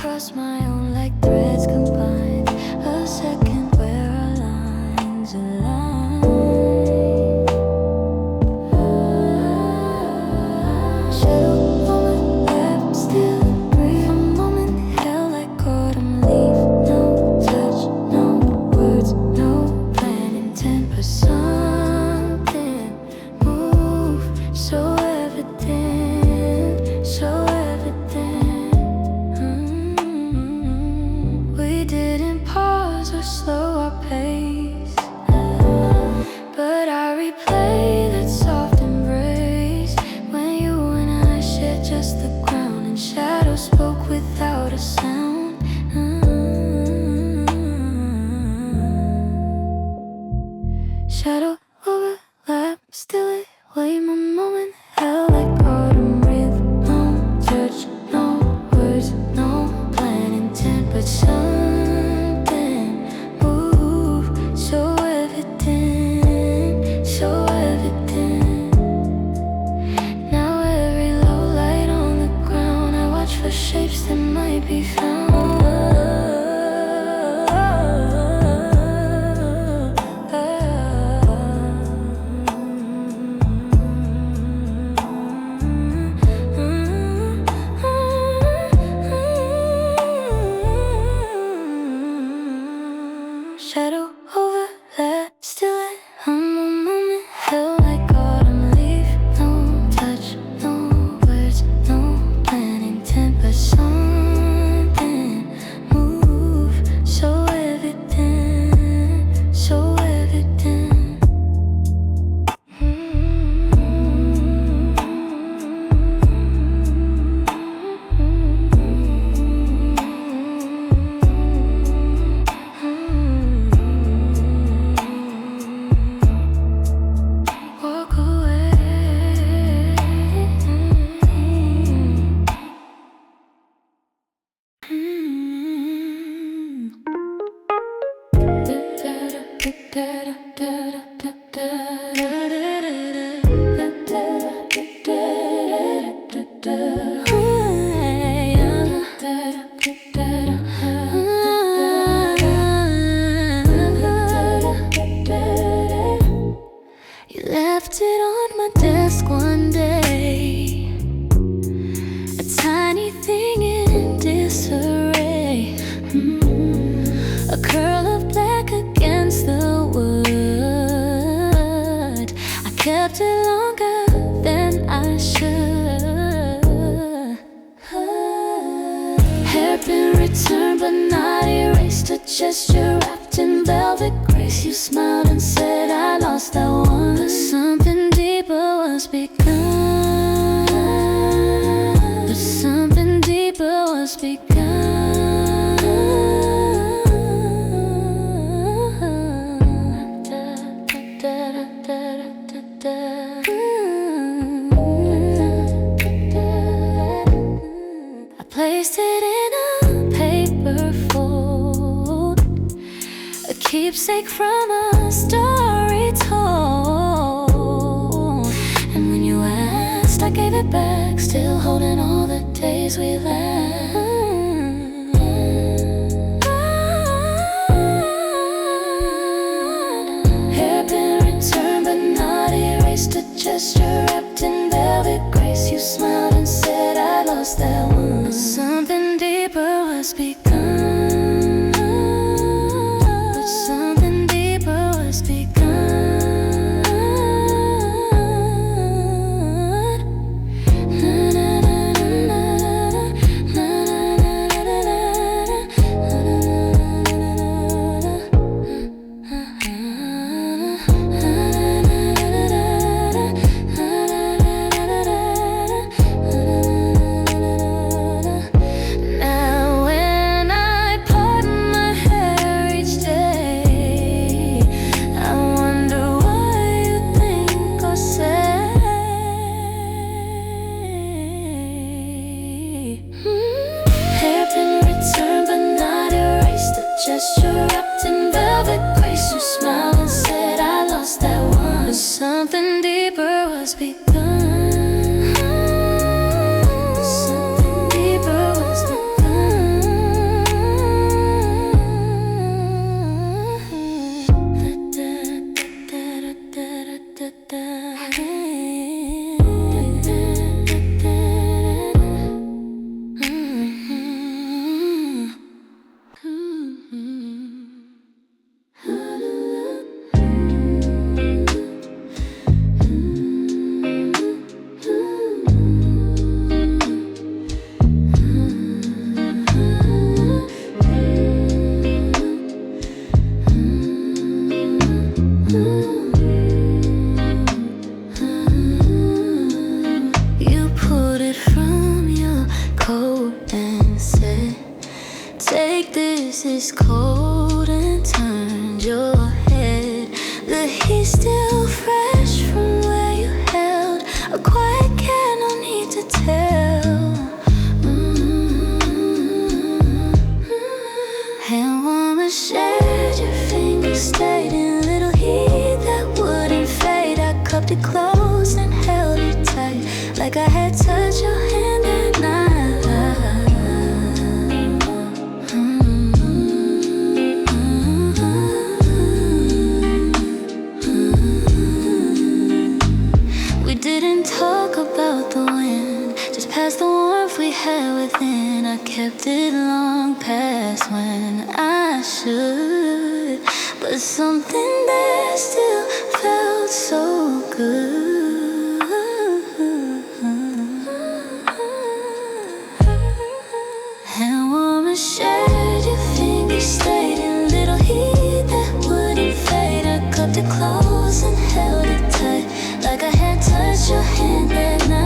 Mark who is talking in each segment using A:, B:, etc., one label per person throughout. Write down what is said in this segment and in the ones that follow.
A: across my own like threads combined. A second where our lines align. Shadow overlap, still breathe. A moment held like autumn leaf. No touch, no words, no plan, intent, but something move so evident, so evident. We didn't pause or slow our pace, but I replay that soft embrace when you and I shared just the ground, and shadows spoke without a sound. Shadow overlap, still it way my moment held like autumn rhythm. No touch, no words, no plan, intent, but something moved so evident, so evident. Now every low light on the ground, I watch for shapes that might be found. Shadow overlap, still at home, a moment held like autumn leaf. No touch, no words, no plan, intent, but something move so evident, so evident. Walk away. You left it on my desk one day, a tiny thing in disarray. A curl of black against the wood. I kept it longer than I should. Hairpin returned but not erased. A gesture wrapped in velvet grace. You smiled and said I lost that one, but something deeper was begun. But something deeper was begun. I placed it in a paper fold, a keepsake from a story told. And when you asked, I gave it back, still holding all the days we laughed. Hairpin returned but not erased. A gesture wrapped in velvet grace. You smiled and said I lost that one, but something deeper was begun. But something deeper was begun. Now when Take this, it's cold and turned your head. The heat still fresh from where you held a quiet care, no need to tell. Hand warm and shared, your fingers stayed in little heat that wouldn't fade. I cupped it close and held it tight, like I had touched your hand at night. We didn't talk about the wind, just past the warmth we had within. I kept it long past when I should, but something there still felt so good. Hand warm and shared, your fingers stayed in little heat that wouldn't fade. I cupped it close and held it tight, like I had touched your hand that night.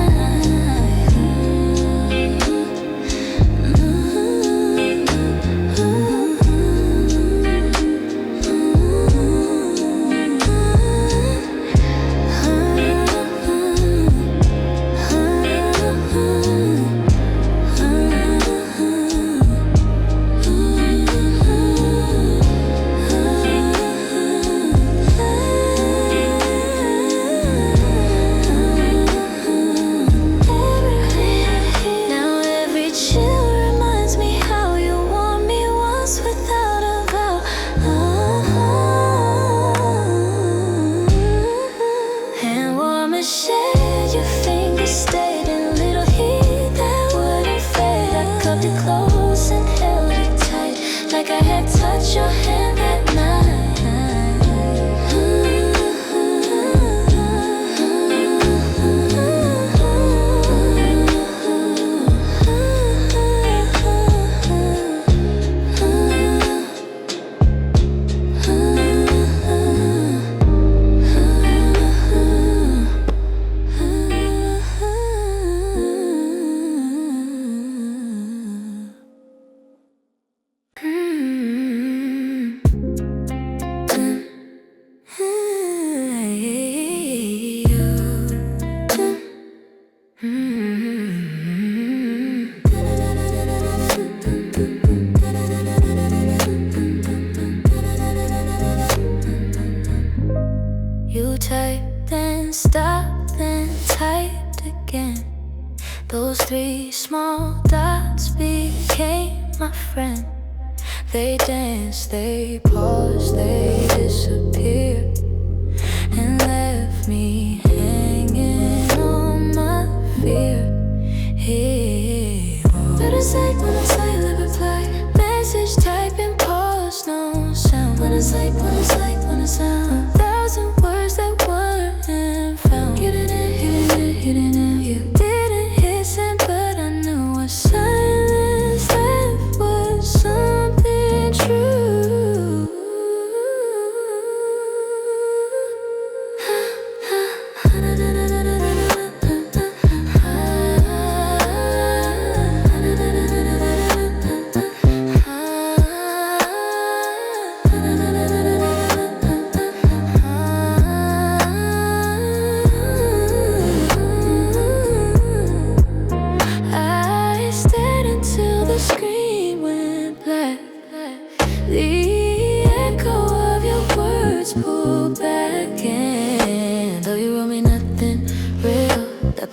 A: Your hand that night. You typed, then stopped, then typed again. Those three small dots became my friend. They danced, they paused, they disappeared, and left me hanging on my fear. Here, when I say, reply, message typing, pause, no sound. When I say, sound, 1,000 words that weren't found. You didn't you didn't hit send, but I knew a silence left was something true.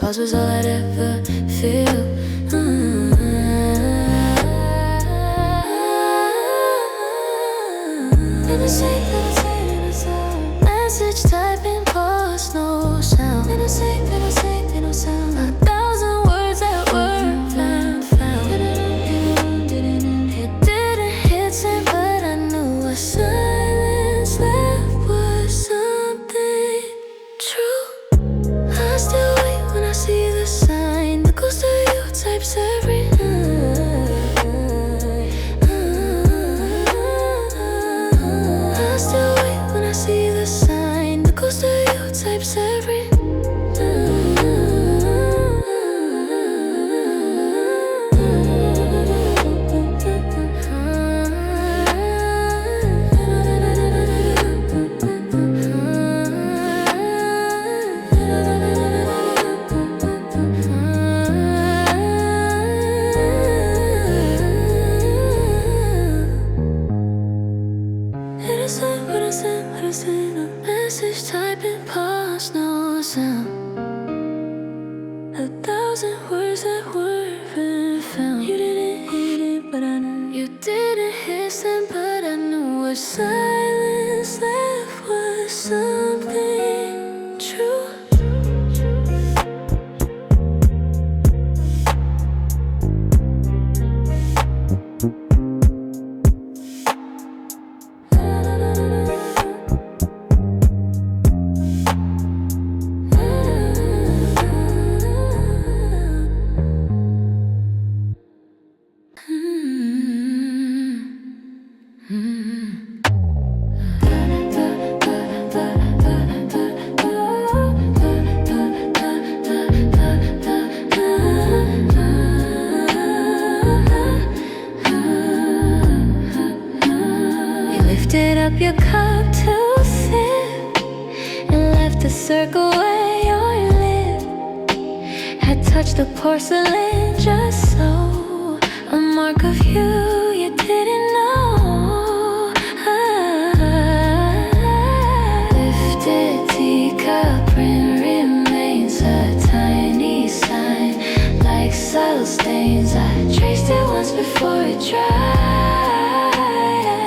A: Pause was all I'd ever feel. Then I say, message typing, pause, no sound. Then I say, no sound. 1,000 words that were found. You didn't hit send, but I knew a silence left was something true. I still wait when I see the sign that goes to you. You didn't listen, but I knew what silence left was something true.
B: Lifted up your cup to sip and left a circle where your lip had touched the porcelain just so, a mark of you didn't know.
A: Lifted teacup print remains a tiny sign, like subtle stains. I traced it once before it dried,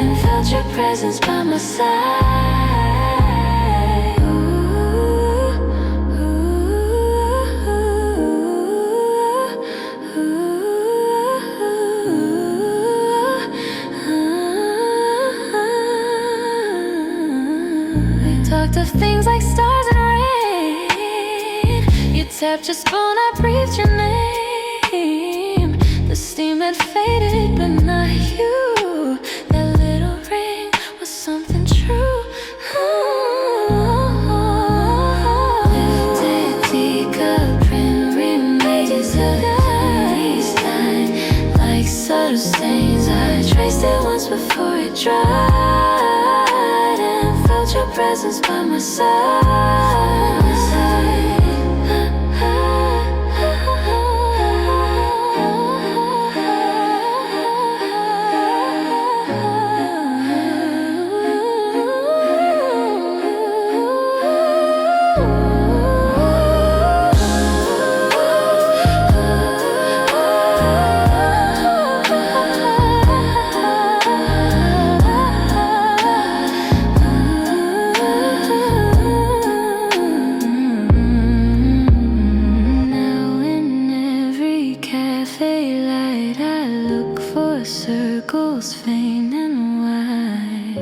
A: and felt your presence by my side.
B: We talked of things like stars and rain. You tapped your spoon, I breathed your name. The steam had faded, but not you. That little ring was something true.
A: Lifted teacup print remains a tiny sign, like subtle stains. I traced it once before it dried, and felt your presence by my side.
B: Circles faint and wide.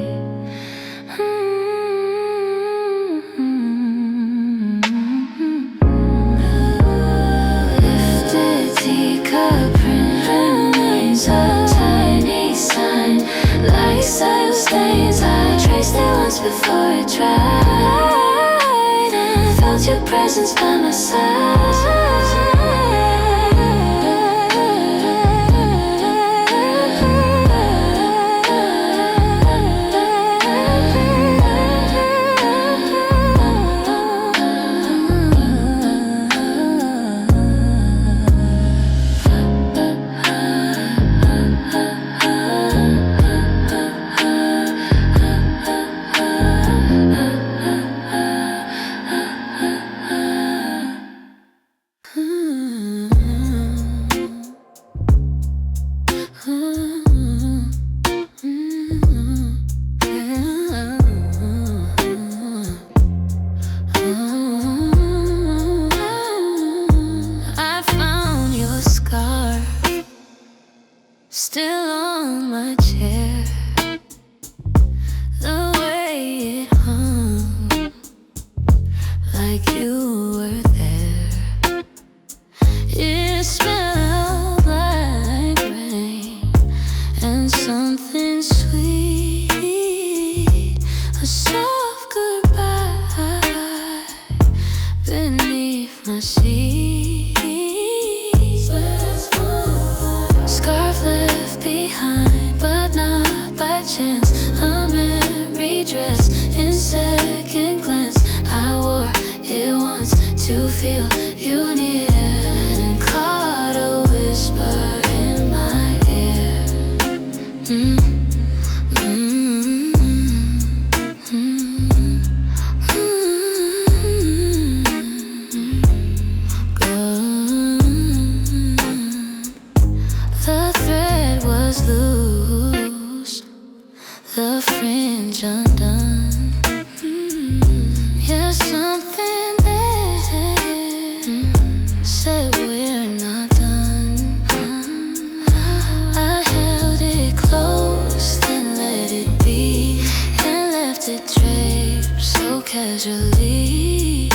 A: Lifted teacup print remains a tiny sign, like subtle stains. I traced it once before it dried, and felt your presence by my side.
B: Still on my chair, the way it hung, like you were there. It smelled like rain and something sweet, a soft goodbye beneath my sheets. Scarf left behind, but not by chance. A memory dress in second glance. I wore it once to feel you near, and caught a whisper in my ear. The thread was loose. much undone. Yeah, something there said we're not done. I held it close, then let it be, and left it draped so casually.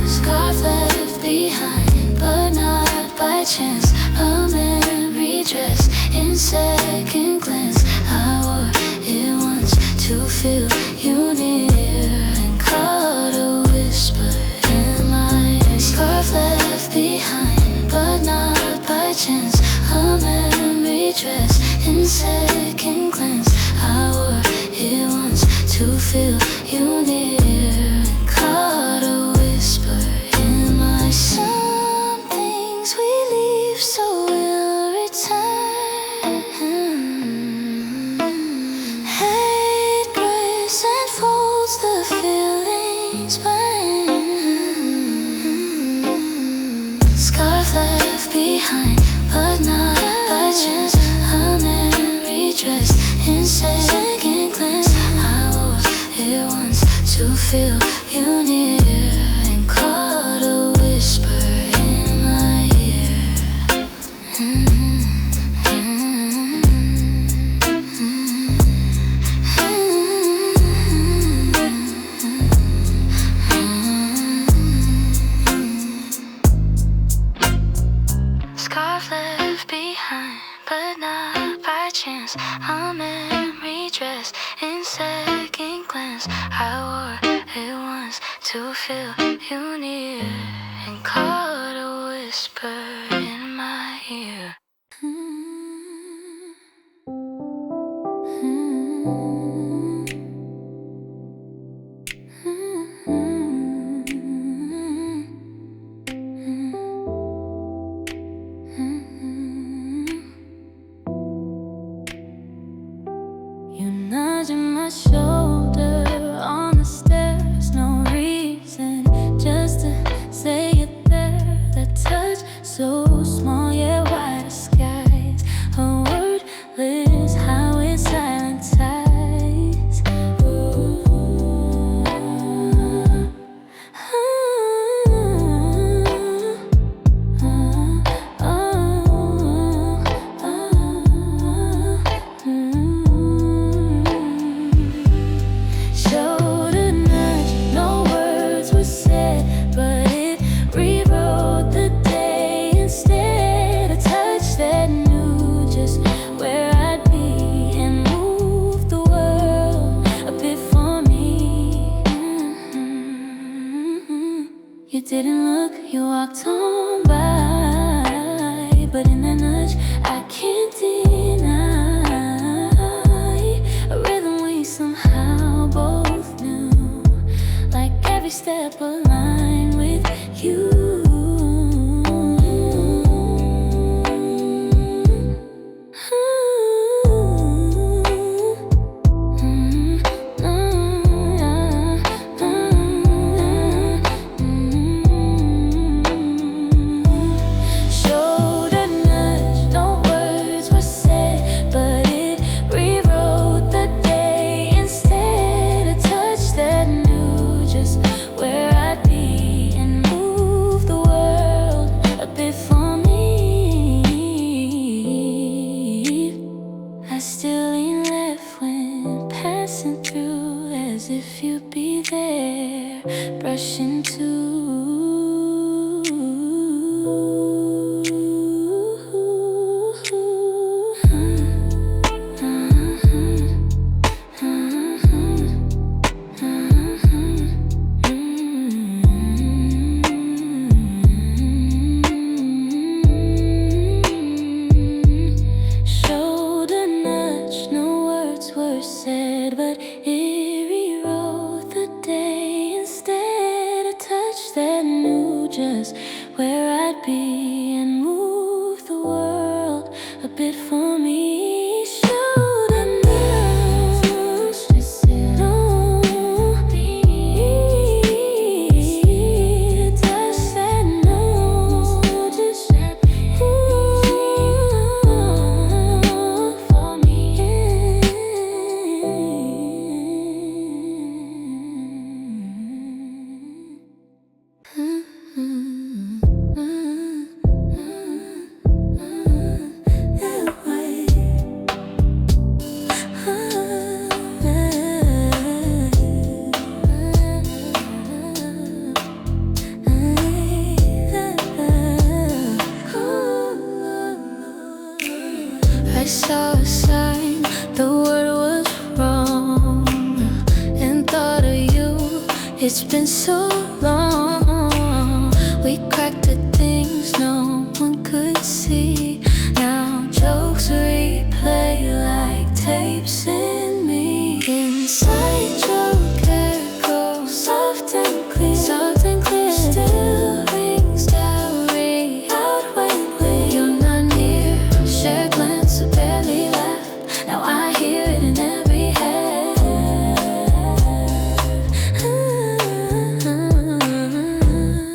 B: Scarf left behind, but not by chance. A memory dressed in second glance. I wore it once to feel you near, and caught a whisper in my ear. Scarf left behind, but not by chance. A memory dressed in second glance. I wore it once to feel you near, and caught a whisper in my ear. Some things we leave so we'll return. Hate grows and folds, the feelings burn. Scarf left behind, but not by chance. A memory dressed in second glance. I wore it once to feel you near, and caught a whisper in my ear. Scarf left behind, but not by chance. A memory dressed in second glance. I wore it once to feel you near, and caught a whisper in my ear. You nudging my shoulder on the stairs, no reason, just to say it there. That touch so small, yeah, wide skies. A wordless highway, silent ties. Showed a nudge, no words were said, but it rewrote the day instead. A touch that knew just where I'd be, and moved the world a bit for me. You didn't look, you walked on by, but in that nudge I can't deny a rhythm we somehow both knew, like every step aligned with you. Showed a nudge, no words were said, but it rewrote the day instead. A touch that knew just where I'd be, and moved the world a bit for me. I still ain't left when passing through, as if you'd be there, brushing too. Showed a nudge, no words were said, but it rewrote the day instead. A touch that It's been so long. We cracked at things no one could see. Now jokes replay like tapes in me. Inside joke echo, soft and clear, soft and clear. Still rings dowry out when you're not near. Share glance, a barely laugh. Now I hear it in every head.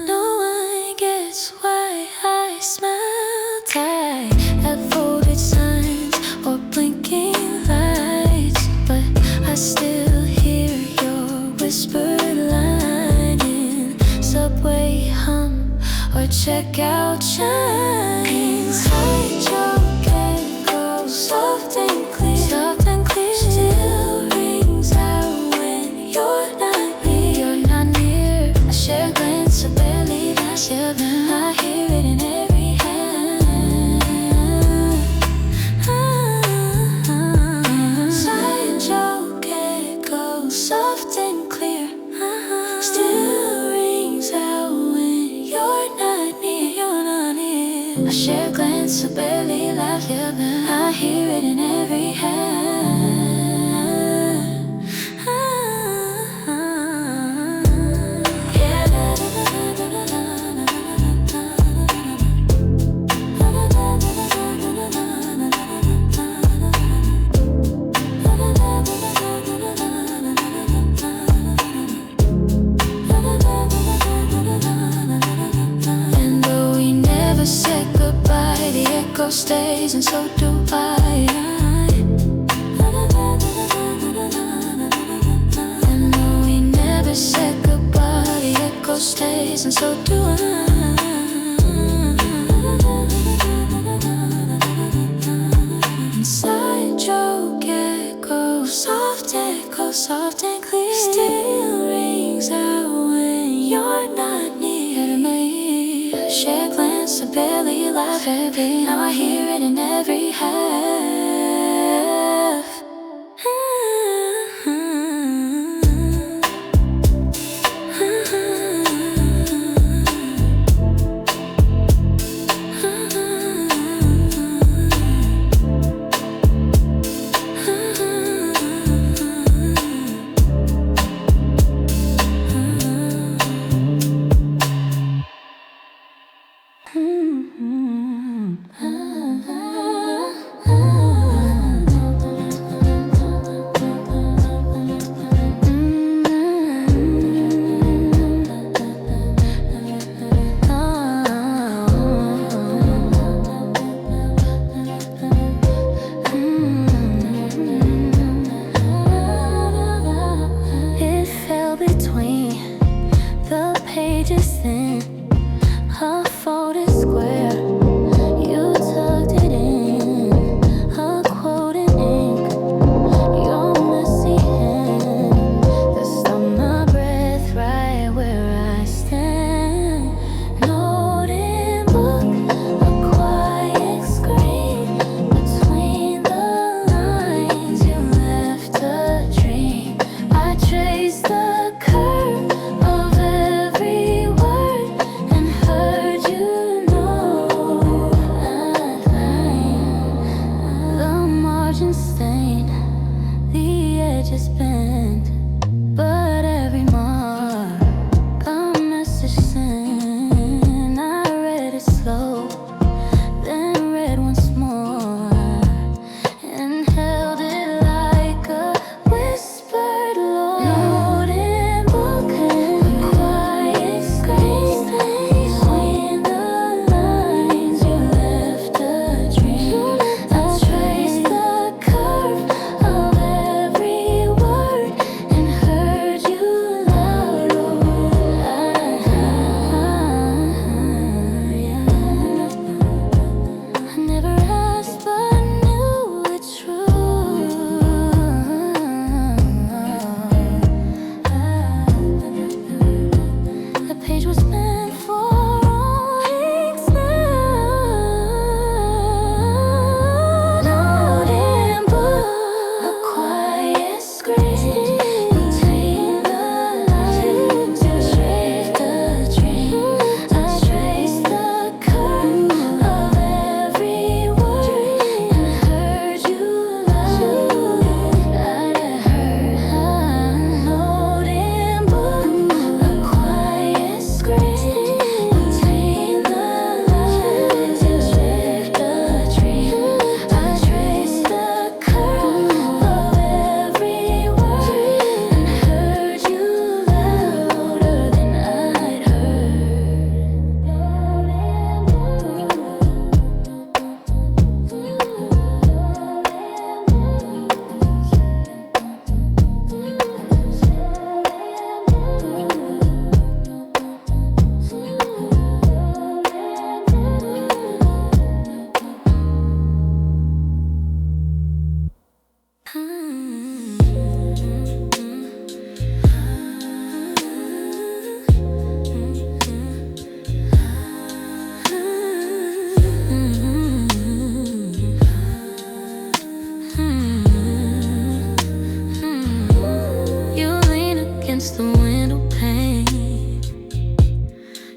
B: No one gets why I smell tight at folded signs or blinking lights, but I still hear your whispered line in subway hum or checkout chimes. Inside joke echoes, soft and clear, soft and clear. Still rings out when you're not near, you're not near. I share a glance, I barely laugh. I hear it in every hand. Inside joke echoes, soft and clear. Still rings out when you're not near, you're not near. I share a glance, I barely laugh. I hear it in every hand. And though we never said goodbye, the echo stays, and so do I. And though we never said goodbye, the echo stays, and so do I. Inside joke echo, soft and clear. Still rings out when you're not near me. Share glance, I barely laugh. Now I hear it in every half. It fell between the pages thin, a folded square. You tucked it in, a quote in ink. Your messy hand that stopped my breath right where I stand. Note in book, a quiet scream between the lines. You left a dream. I traced the curve of every word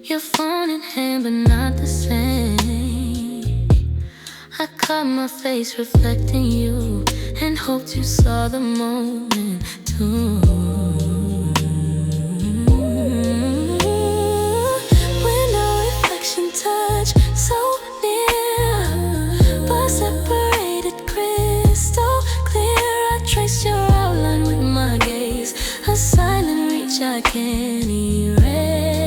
B: Your phone in hand, but not the same. I caught my face reflecting you and hoped you saw the moment too. Window reflection touch so near, but separated crystal clear. I traced your outline with my gaze, a silent reach I can't erase.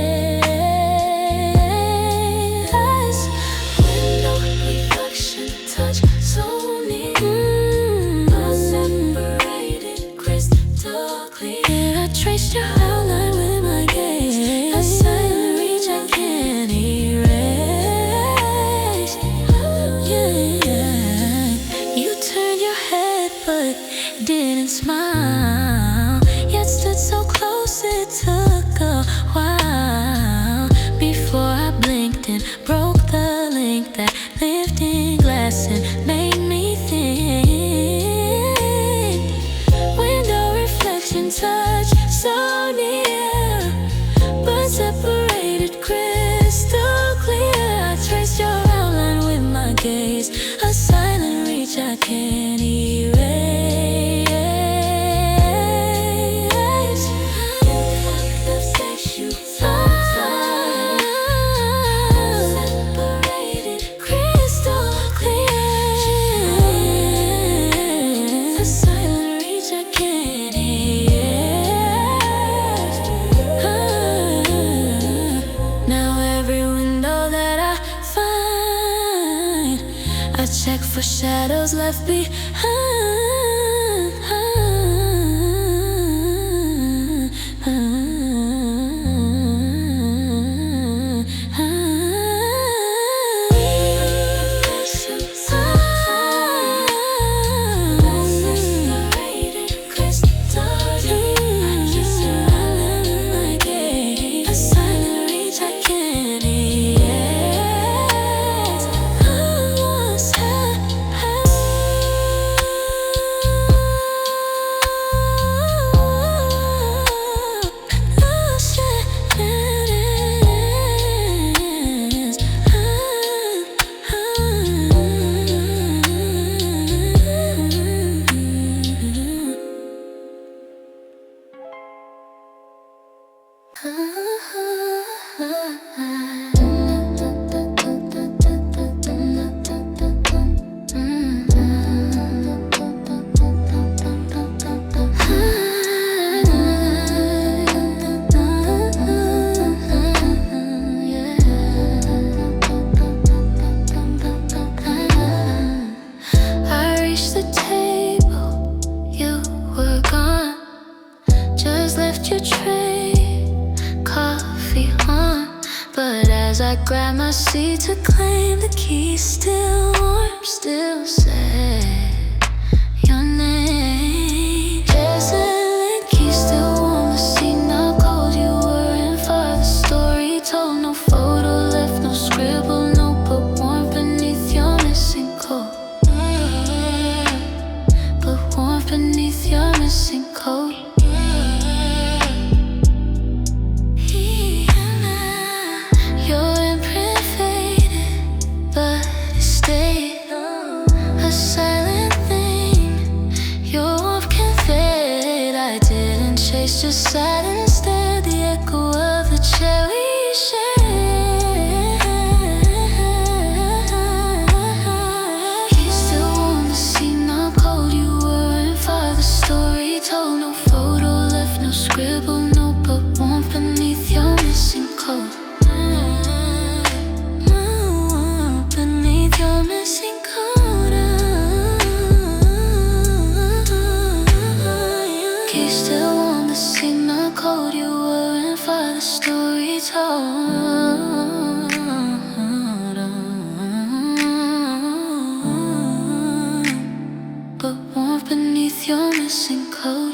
B: Window reflection touch so near, but separated crystal clear. I traced your outline with my gaze, a silent reach I can't erase. Yeah. You turned your head but didn't smile, yet stood so close it took a while before I blinked and broke the link that lived in glass and made me think. Window reflection touch so near, but separated crystal clear. I traced your outline with my gaze, a silent reach I can't erase. The face you find, separated crystal clear, a silent reach I can't erase. Now every window that I find, I check for shadows left behind. As I grab my seat to claim the key, still warm, still say your name. There's a link, key still warm, the seat not cold. You were in for the story told. No photo left, no scribble, no but warm beneath your missing coat. But warm beneath your missing coat. Just sat and stared, the echo of the chair we shared. You still warm, the seat not cold. You were in for the story told. No photo left, no scribble, no but warmth beneath your missing coat. Beneath your missing coat. Key still warm, the seat not cold. You were in for the story told. But warmth beneath your missing coat.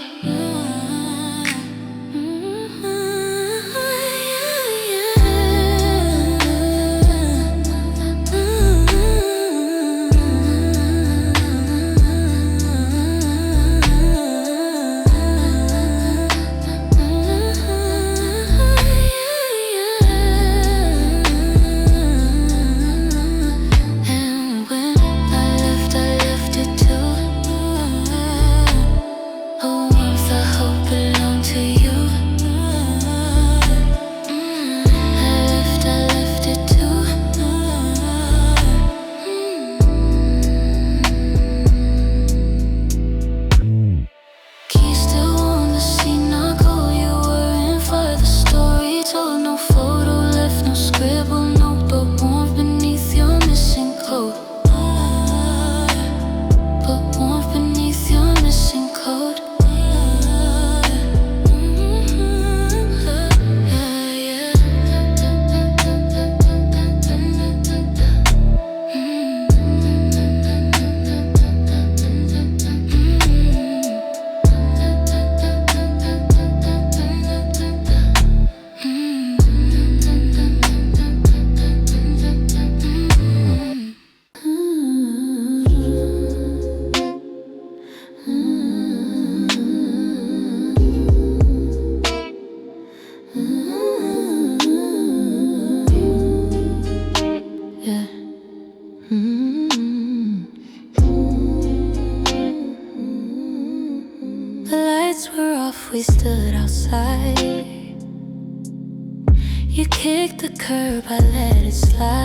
B: we stood outside. You kicked the curb, I let it slide.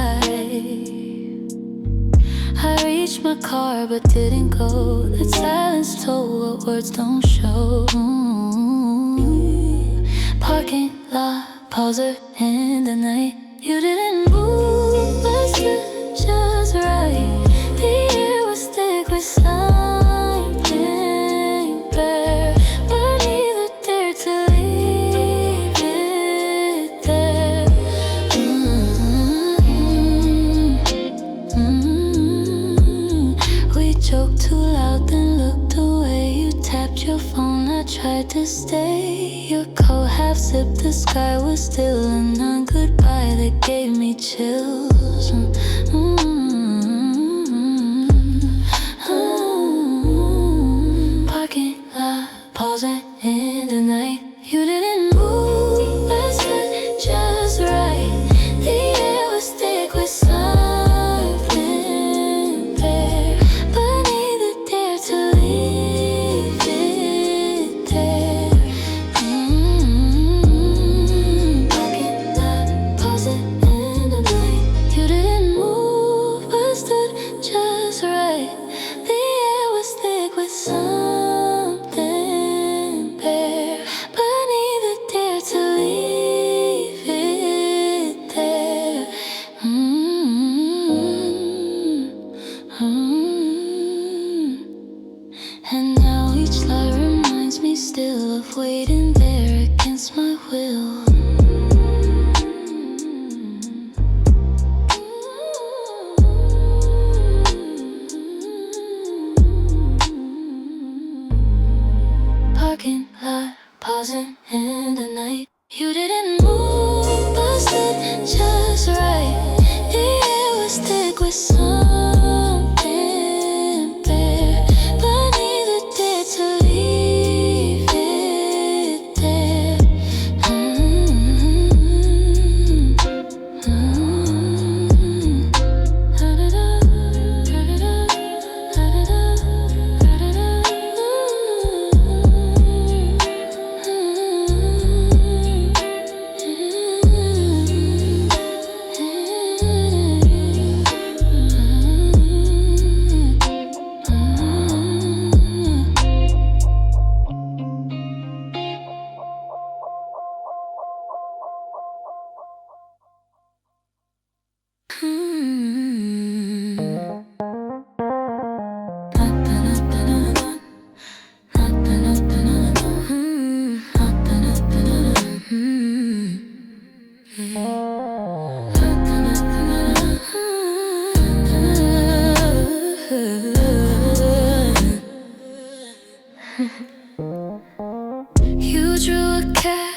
B: I reached my car but didn't go. That silence told what words don't show. Parking lot, pauser in the night. You didn't move, I stood just right. The air was thick with something bare, but neither dared to leave it there. We joked too loud, then looked away. You tapped your phone, I tried to stay. Your coat half zipped, the sky was still a non-goodbye that gave me chills. Parking lot, pausing in the night. You didn't move, I stood just right. The air was thick with something there, but neither dared to leave it there. Parking lot, pausing in the night. You didn't move, I stood just right. The air was thick with something bare, but neither dared to leave it there. And now each lie reminds me still of waiting there against my will. Parking lot, pausing in the night. You didn't move, I stood just right. The air was thick with something bare, but neither dared to leave it there. You drew a cat,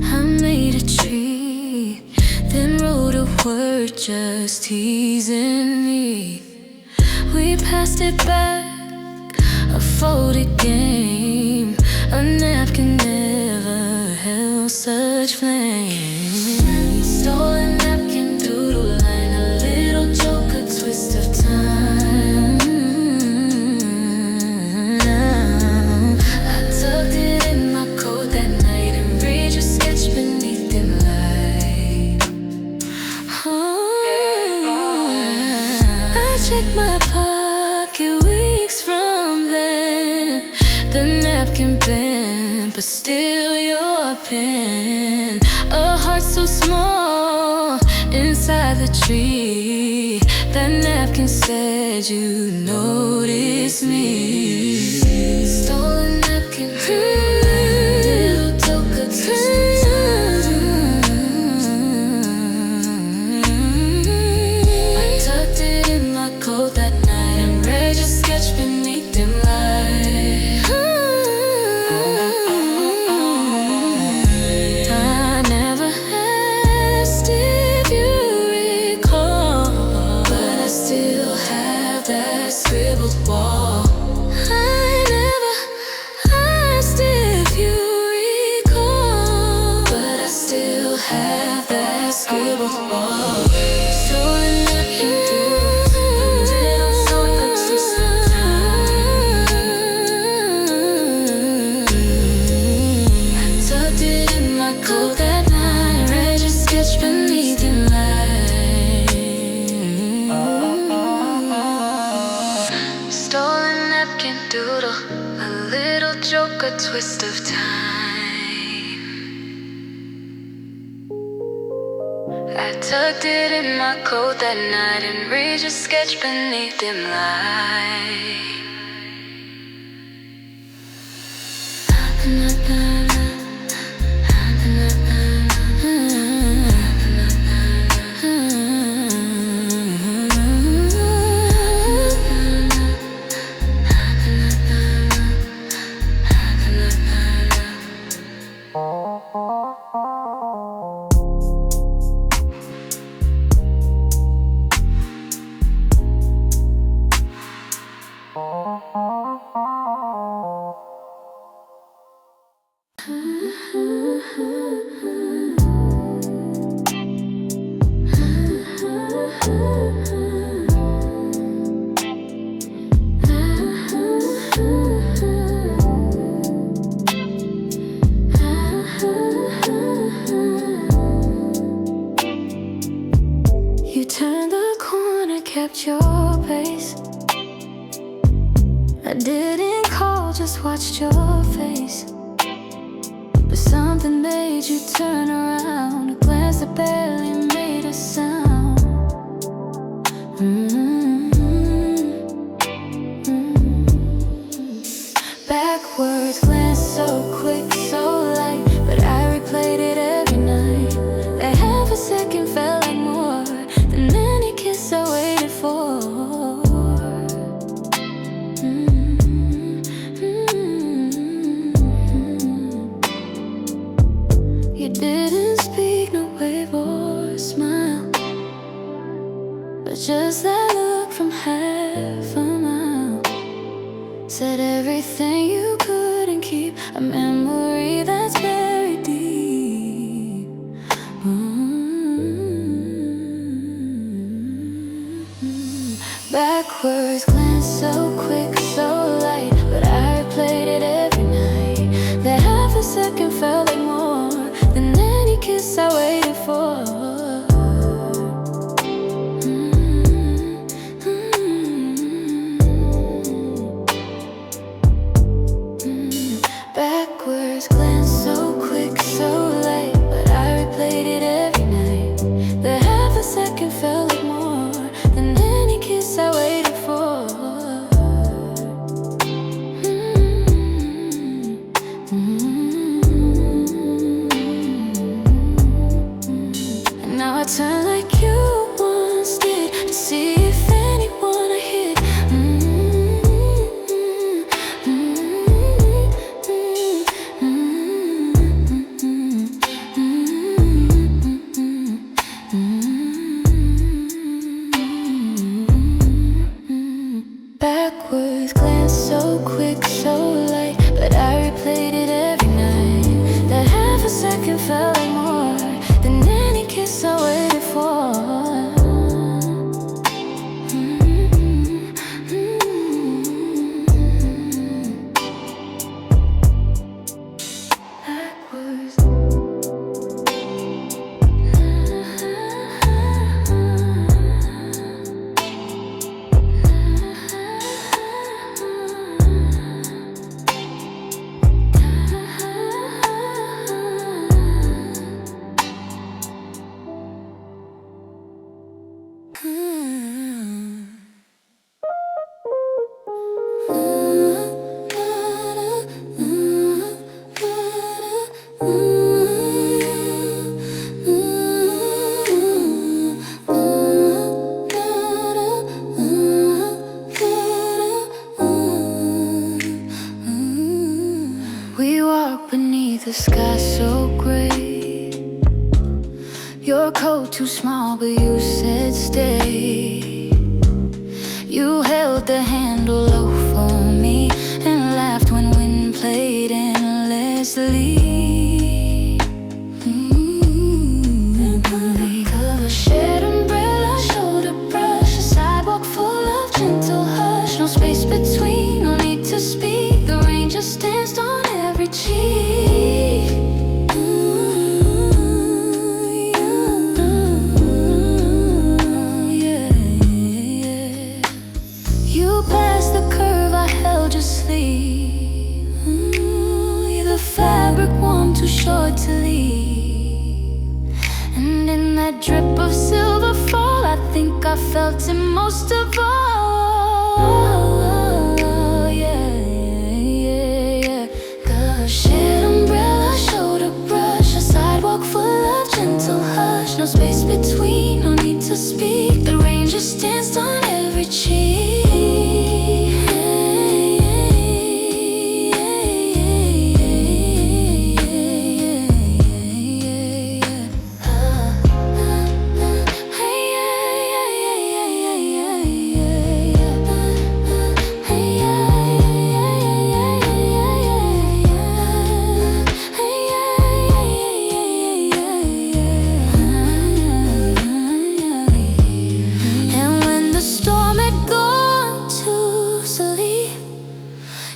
B: I made a tree, then wrote a word just teasing me. We passed it back, a folded game. A napkin never held such flame. Stole a napkin, doodle line, a little joke, a twist of time. I tucked it in my coat that night and read your sketch beneath dim light. I checked my pocket weeks from then. The napkin bent, but still your pen. A heart so small inside the tree. That napkin said you noticed me. Stole a napkin, little took a twist of time. I tucked it in my coat that night and read your sketch beneath dim light. I never asked if you recall, but I still have that scribbled wall. I never asked if twist of time. I tucked it in my coat that night and read your sketch beneath dim light.
A: You turned the corner, kept your pace. I didn't call, just watched your face. But something made you turn around, a glance that barely made a sound. Backwards glance, so quick, so light, but I replayed it every night. That half a second felt like more than any kiss I waited for. You didn't speak, no wave or smile, but just that look from half a mile said everything you couldn't keep, a memory that's buried deep. Backwards glance, so quick, so light, but I replayed it every night. That half a second felt like more than any kiss I waited for. Backwards glance, so quick, so light, but I replayed it every night. The half a second felt like more than any kiss I waited for. And now I turn like you once did to see if anyone I hit. Backwards glance, so quick, so light, but I replayed it every night. That half a second felt like more than any kiss I waited for. Backwards. We walk beneath a sky so gray. Your coat too small, but you said stay. You held the handle low for me and laughed when wind played endlessly. Cover, shared umbrella, shoulder brush, a sidewalk full of gentle hush. No space between, no need to speak. The rain just danced on every cheek. You passed the curve, I held your sleeve.
B: that drip of silver fall, I think I felt it most of all. Yeah, yeah, yeah. The shared umbrella, shoulder brush, a sidewalk full of gentle hush. No space between, no need to speak. The rain just danced on every cheek.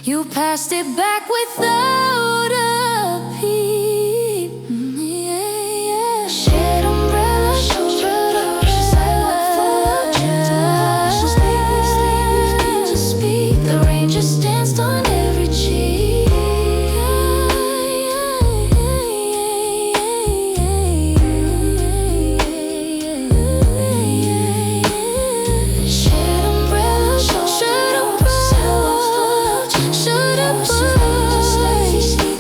B: You passed it back without a peep. Yeah, yeah. Shared umbrella, shoulder brush, sidewalk full of gentle hush. No space to speak. The rain just danced on every cheek. Shared umbrella, shoulder brush, sidewalk full of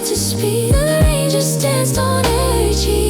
B: to speak. The rain just danced on every cheek.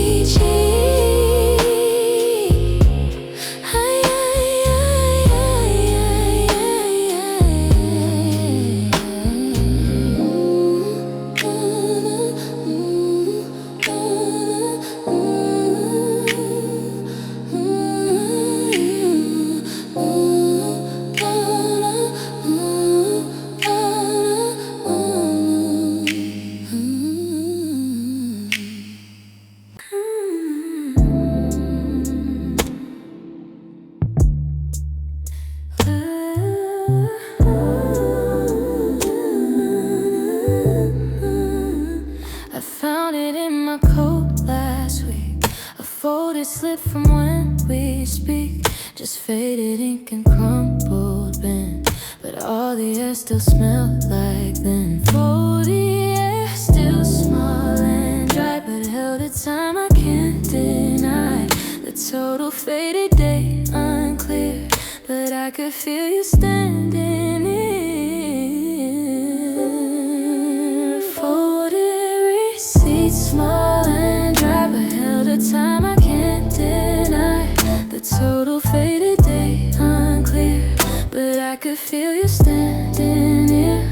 B: I found it in my coat last week, a folded slip from when we speak. Just faded ink and crumpled pen, but all the air still smelled like then. Folded air, still small and dry, but held a time I can't deny. The total faded day unclear, but I could feel you standing near. Folded receipts, small and dry, but held a time I can't deny. The total faded day unclear, but I could feel you standing near.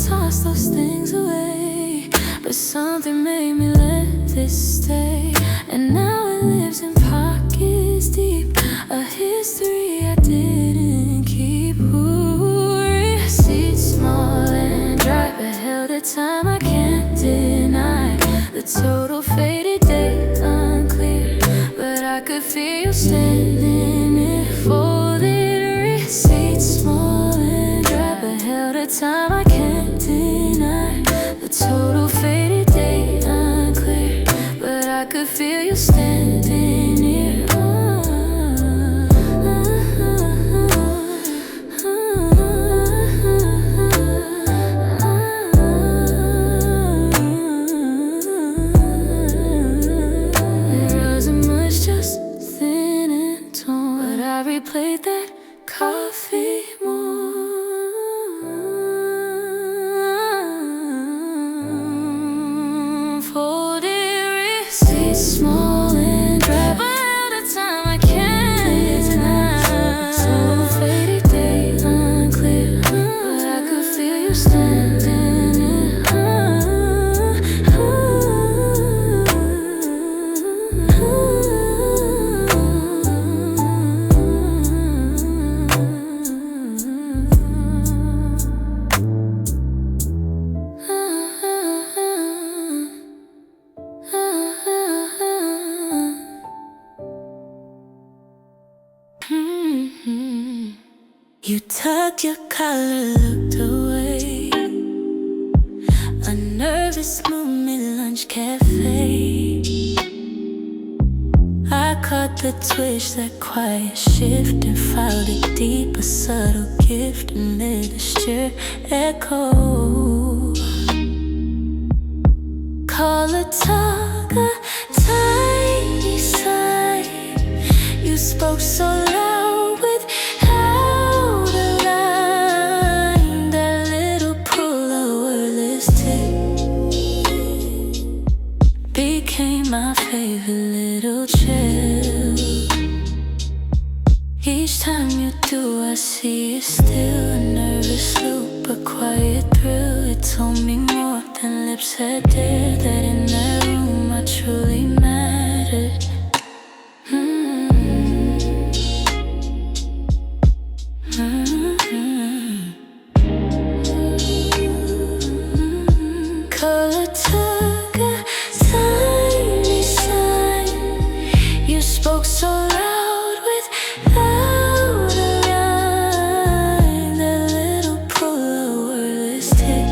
B: Toss those things away, but something made me let this stay, and now it lives in pockets deep, a history I didn't keep. Ooh, receipts small and dry, but held a time I can't deny. The total faded day unclear, but I could feel you standing near. Folded receipts small and dry, but held a time I can't deny. The total faded day unclear, but I could feel you standing near. There wasn't much, just thin and torn, but I replayed that coffee more. Small and dry, but held a time I can't deny. So faded day unclear, but I could feel you standing near. You tucked your collar, looked away. A nervous movement, lunch cafe. I caught the twitch, that quiet shift, and filed a deeper, subtle gift amid a sure echo. Call a talk, a tiny sigh. You spoke so loud without a line. That little pull of wordless tick became my favorite little chill. Each time you do, I see it still. A nervous loop, a quiet thrill. It told me more than lips had dared, that in that room I truly mattered. Color took a tiny sign. You spoke so loud without a line. That little pull of wordless tick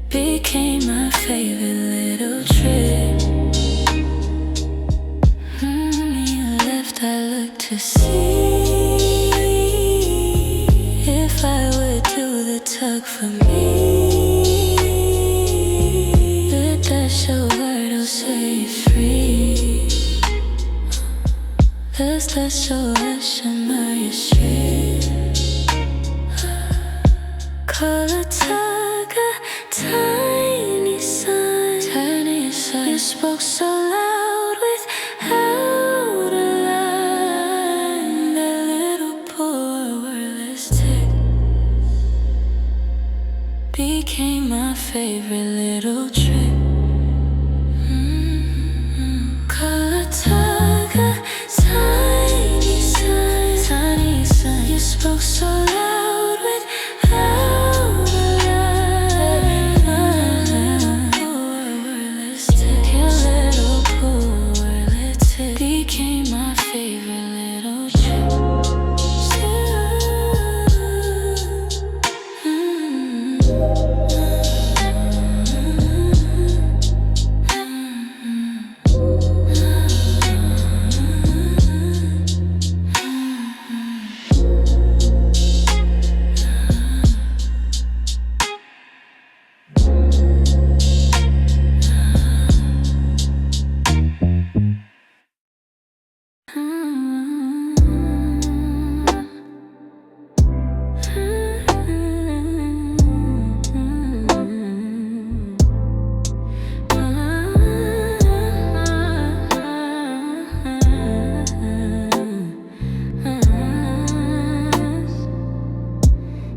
B: became my favorite little trick. You left, I looked to see if I would do the tug for me. Let that show word will set you free. Does that show that shimmer your street? Color tug, a tiny sign. Tiny sign. You spoke so loud without a line. That little poor wordless tick became my favorite little trick. Color tug, a tiny sign. Tiny sign. You spoke so loud without a line. Poor wordless tick. Your little poor wordless tick became my favorite little trick.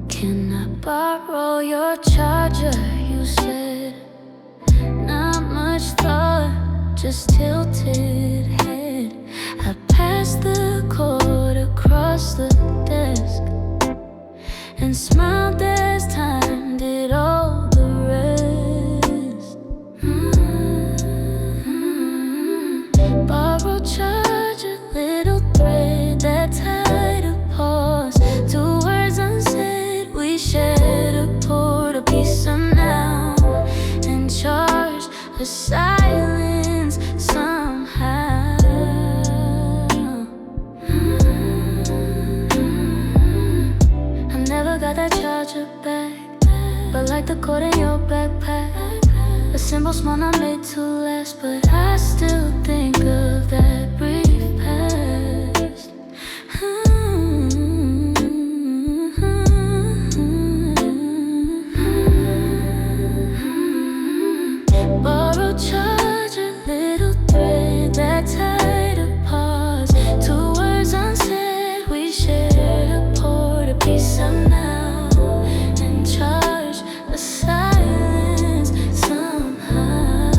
B: Can I borrow your charger? You said. Not much thought, just tilted head. I passed the cord across the desk and smiled as time did all the rest. Borrowed charger, little thread that tied a pause. Two words unsaid, we shared a port, a piece of now, and charged the silence somehow. I never got that charger back, but like the cord in your backpack, a simple smile not made to last. But I still think of that brief past. Borrowed charger, little thread that tied a pause. Two words unsaid, we shared a port, a piece of now, and charged the silence somehow.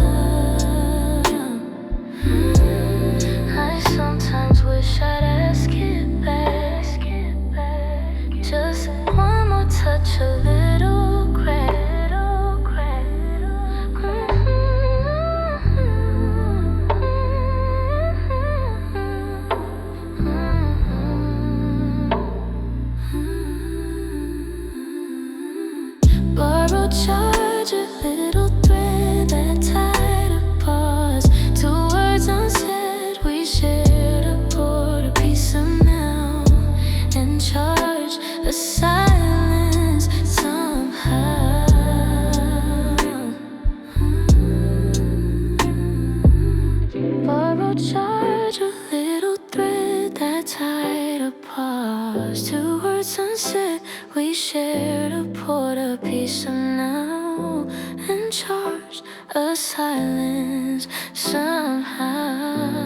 B: tied apart towards sunset. We shared a quarter piece of now and charged a silence somehow.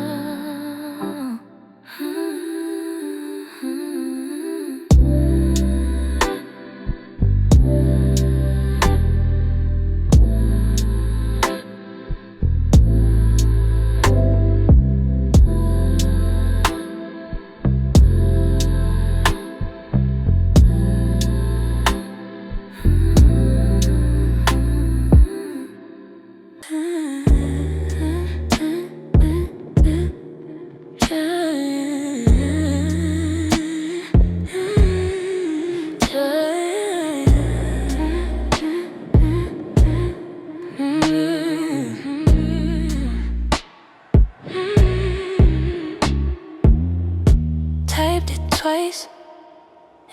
B: Typed it twice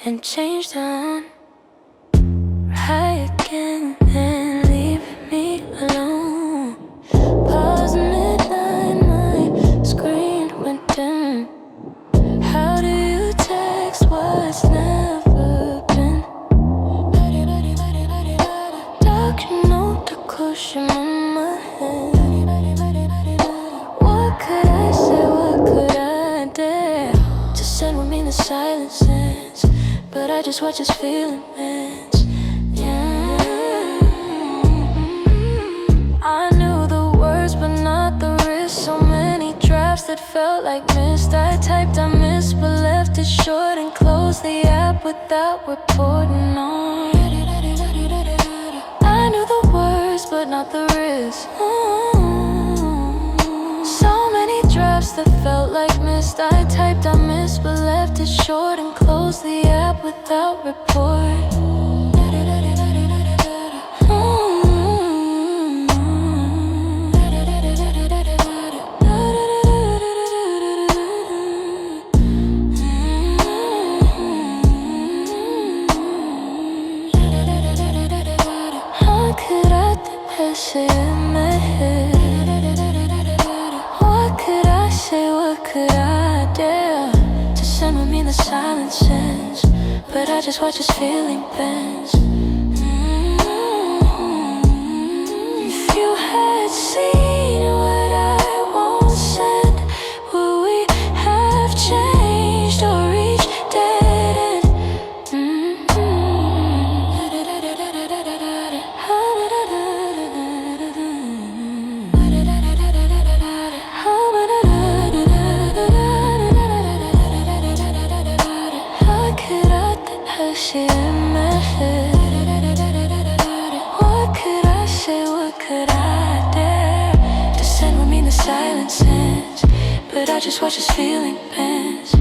B: and changed on. Try again and leave me alone. Pause midnight, my screen went dim. How do you text what's never been? Dark note to cushion on my head. What could I say, what could I dare to send with me the silences? But I just watch his feeling bends. I knew the words but not the risk. So many drafts that felt like mist. I typed, I missed, but left it short and closed the app without reporting on. I knew the words but not the risk. So many drafts that felt like mist. I typed, I missed, but left it short and closed the app without report. How could I shit in my head? What could I say, what could I dare to send with me the silences? But I just watch his feeling bends. If you had seen what I won't send, would we have changed or reached dead end? How could I have shit in my head? What could I say, what could I dare to send with me the silences? But I just watch his feeling bends.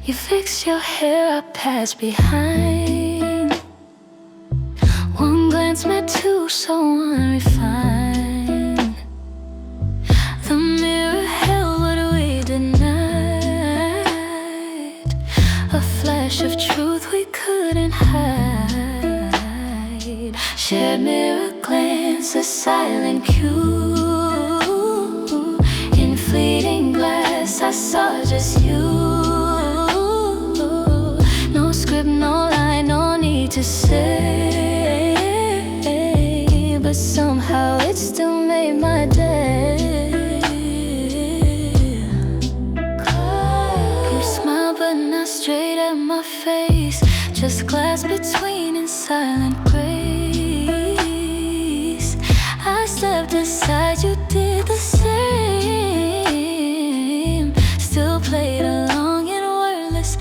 B: You fix your hair, I pass behind. One glance met two, so unrefined. The mirror held what we denied. A flash of truth we couldn't hide. Shared mirror glance, a silent cue. In fleeting glass, I saw just you. No script, no line, no need to say, but somehow it still made my day. You smile but not straight at my face, just glass between in silent grace. I stepped aside, you did the same. Still played along in wordless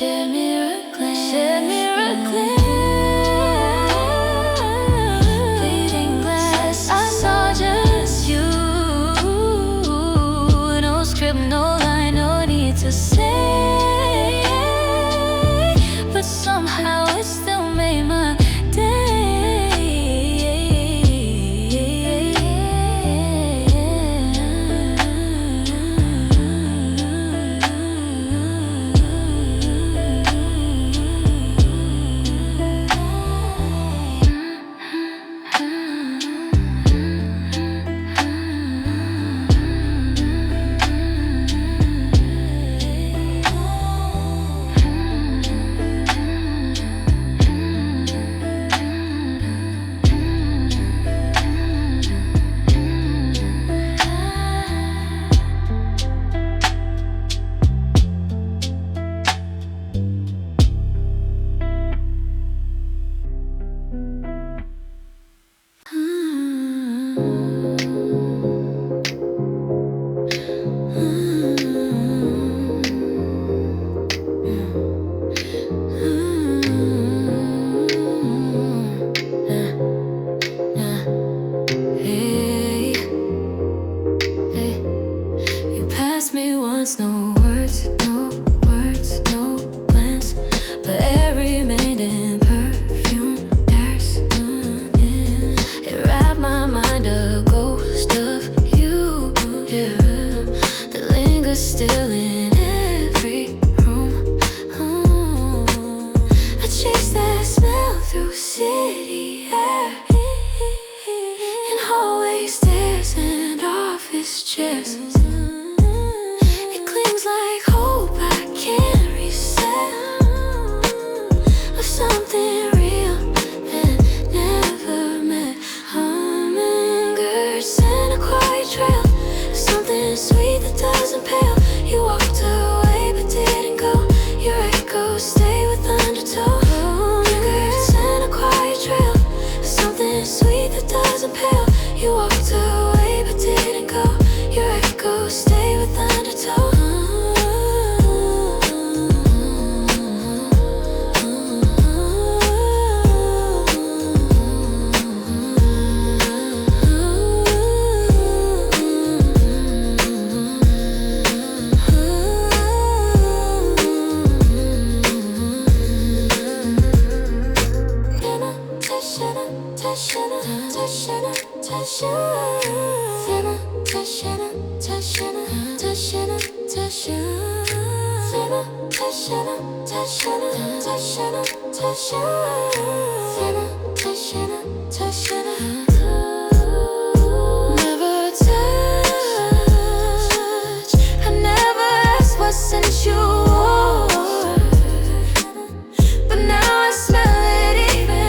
B: Shared mirror glance,
A: shared mirror glance.
B: bleeding glass.
A: I saw just you. No script, no line, no need to say, but somehow it still made my me once, no words, no words, no glance, but air remained in perfume. There's yeah. It wrapped my mind, a ghost of you, yeah, that lingers still in every room. I chase that smell through city air, in hallways, stairs, and office chairs. Like hope I can't reset, of something real and never met. Hummingbirds and a quiet trail, something sweet that doesn't pale. You walked away but didn't go. Your echoes stay with undertow. Hummingbirds and a quiet trail, something sweet that doesn't pale. You walked away but didn't go. Your echoes stay with undertow. Never touch, I never asked what scent you wore, but now I smell it even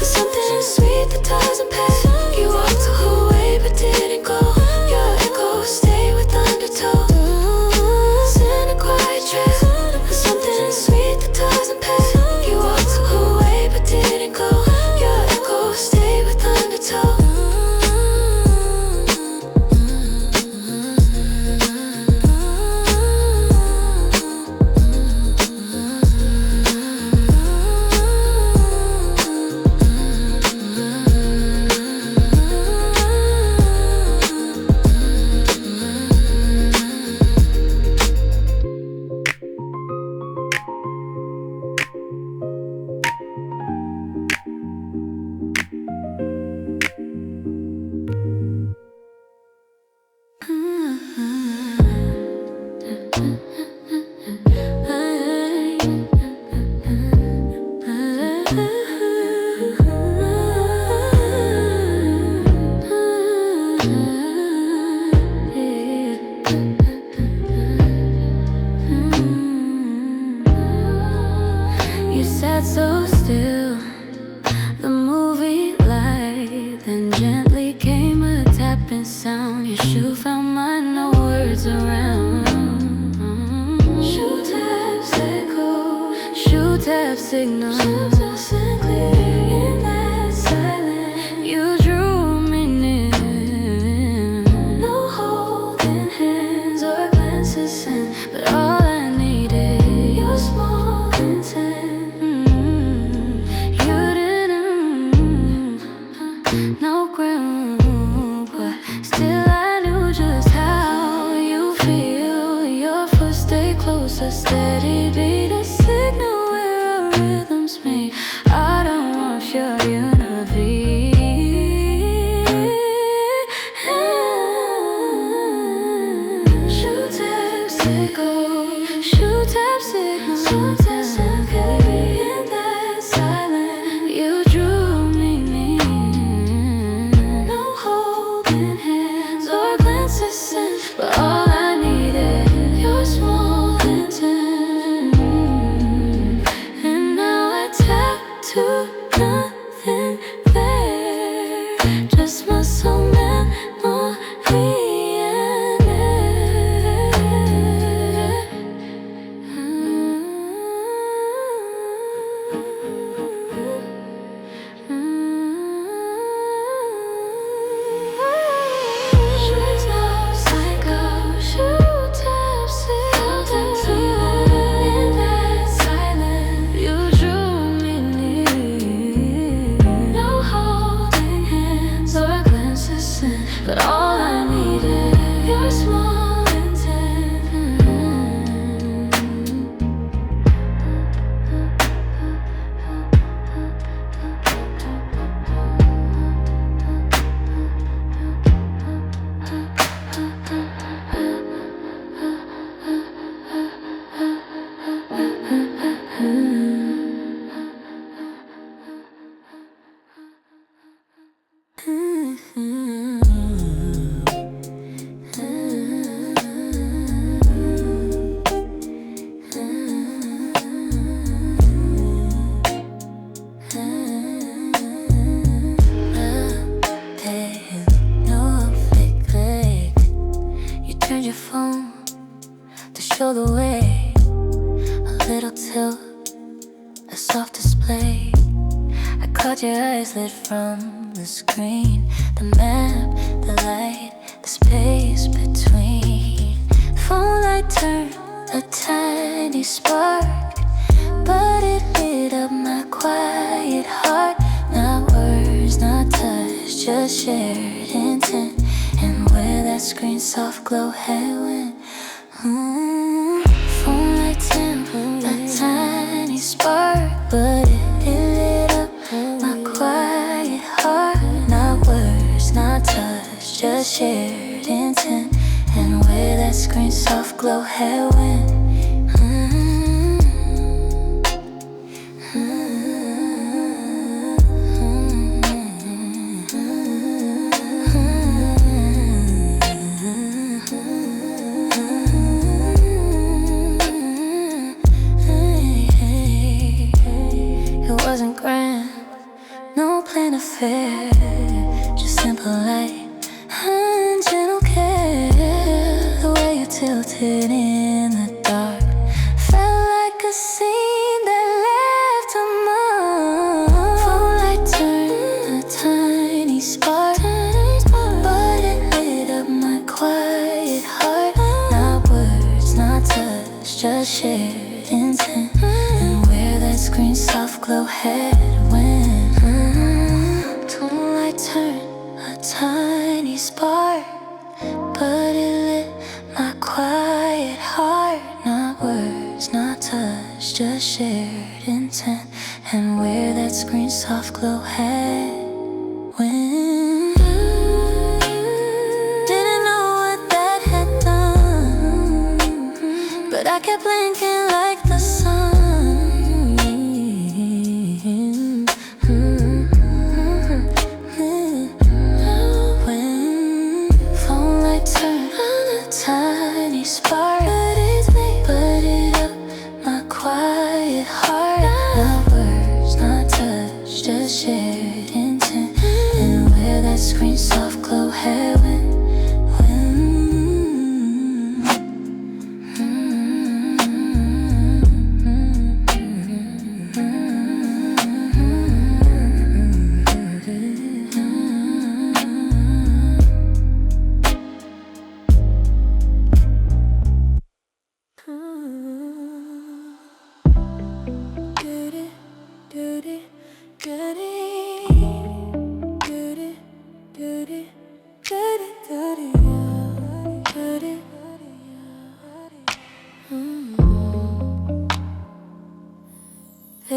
A: something sweet that doesn't pass. You walked away but didn't go. Your echoes stay with undertow. In a quiet trail, something sweet that doesn't pass. You walked away but didn't go. Your echoes stay with undertow. You sat so still, the movie light, then gently came a tapping sound. Your shoe found mine, no words around. Shoe
B: signals. In that silence, you drew me near. No holding hands or glances in, but all I needed, your small intent. You didn't no ground, but still I knew just how you feel. Your foot stay close, a steady beat, a signal where our rhythms meet. I don't want your unity. Shoot tap signal, shoot tap signal, shoot tap signal. In that silence, you drew me near. No holding hands or glances in, but all I needed, your small intent. And now I tattoo nothing there, just muscle memory and air. Shoot up, psycho, shoot up, in that silence, you drew me near. No holding hands or glances in, but all I needed, your small intent. You turned your phone to show the way. A little tilt, a soft display. I caught your eyes lit from the screen. The map, the light, the space between. Phone light turned a tiny spark, but it lit up my quiet heart. Not words, not touch, just shared intent. And where that screen's soft glow had went. Phone light turned a tiny spark, but it lit up my quiet heart. Not words, not touch, just shared intent. And where that screen's soft glow had went. It wasn't grand, no plan affair, just simple light and gentle care. The way you tilted in the dark felt like a scene that left a mark. Phone light turned a tiny spark, but it lit up my quiet heart. Not words, not touch, just shared intent. And where that screen's soft glow had went. Tone light turned a tiny spark, but it lit my quiet heart. Not words, not touch, just shared intent. And where that screen's soft glow had went. Didn't know what that had done, but I kept blinking like the sun. When phone light turned a tiny spark, but it up my quiet heart. Not words, not touch, just shared intent. And where that screen's soft glow had went.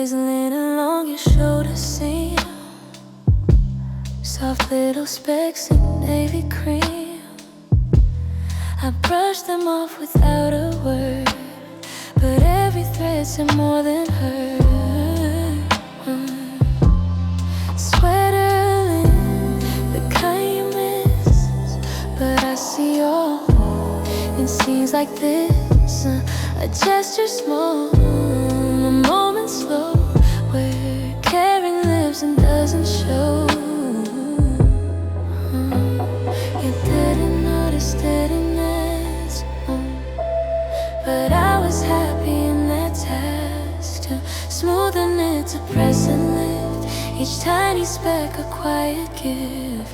B: drizzling along your shoulder seam, soft little specks in navy cream. I brushed them off without a word, but every thread said more than her. Sweater linen, the kind you miss, but I see all in scenes like this. A gesture small, a moment slow, where caring lives and doesn't show. You didn't notice steadiness, but I was happy in that task, to smoothen it, to press and lift each tiny speck, a quiet gift.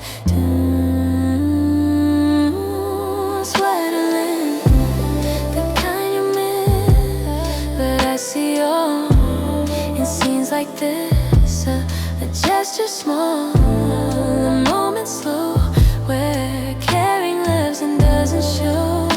B: Sweater linen, the kind you miss, but I see all in scenes like this. A gesture small, a moment slow, where caring lives and doesn't show.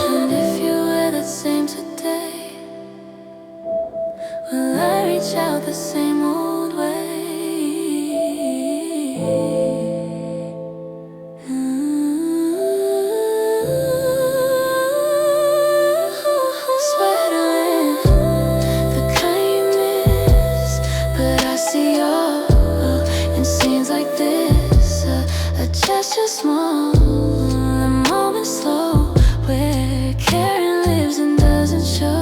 B: And if you wear that same today, will I reach out the same old way? Sweater linen, the kind you miss, but I see all in scenes like this. A gesture small, a moment slow, where caring lives and doesn't show.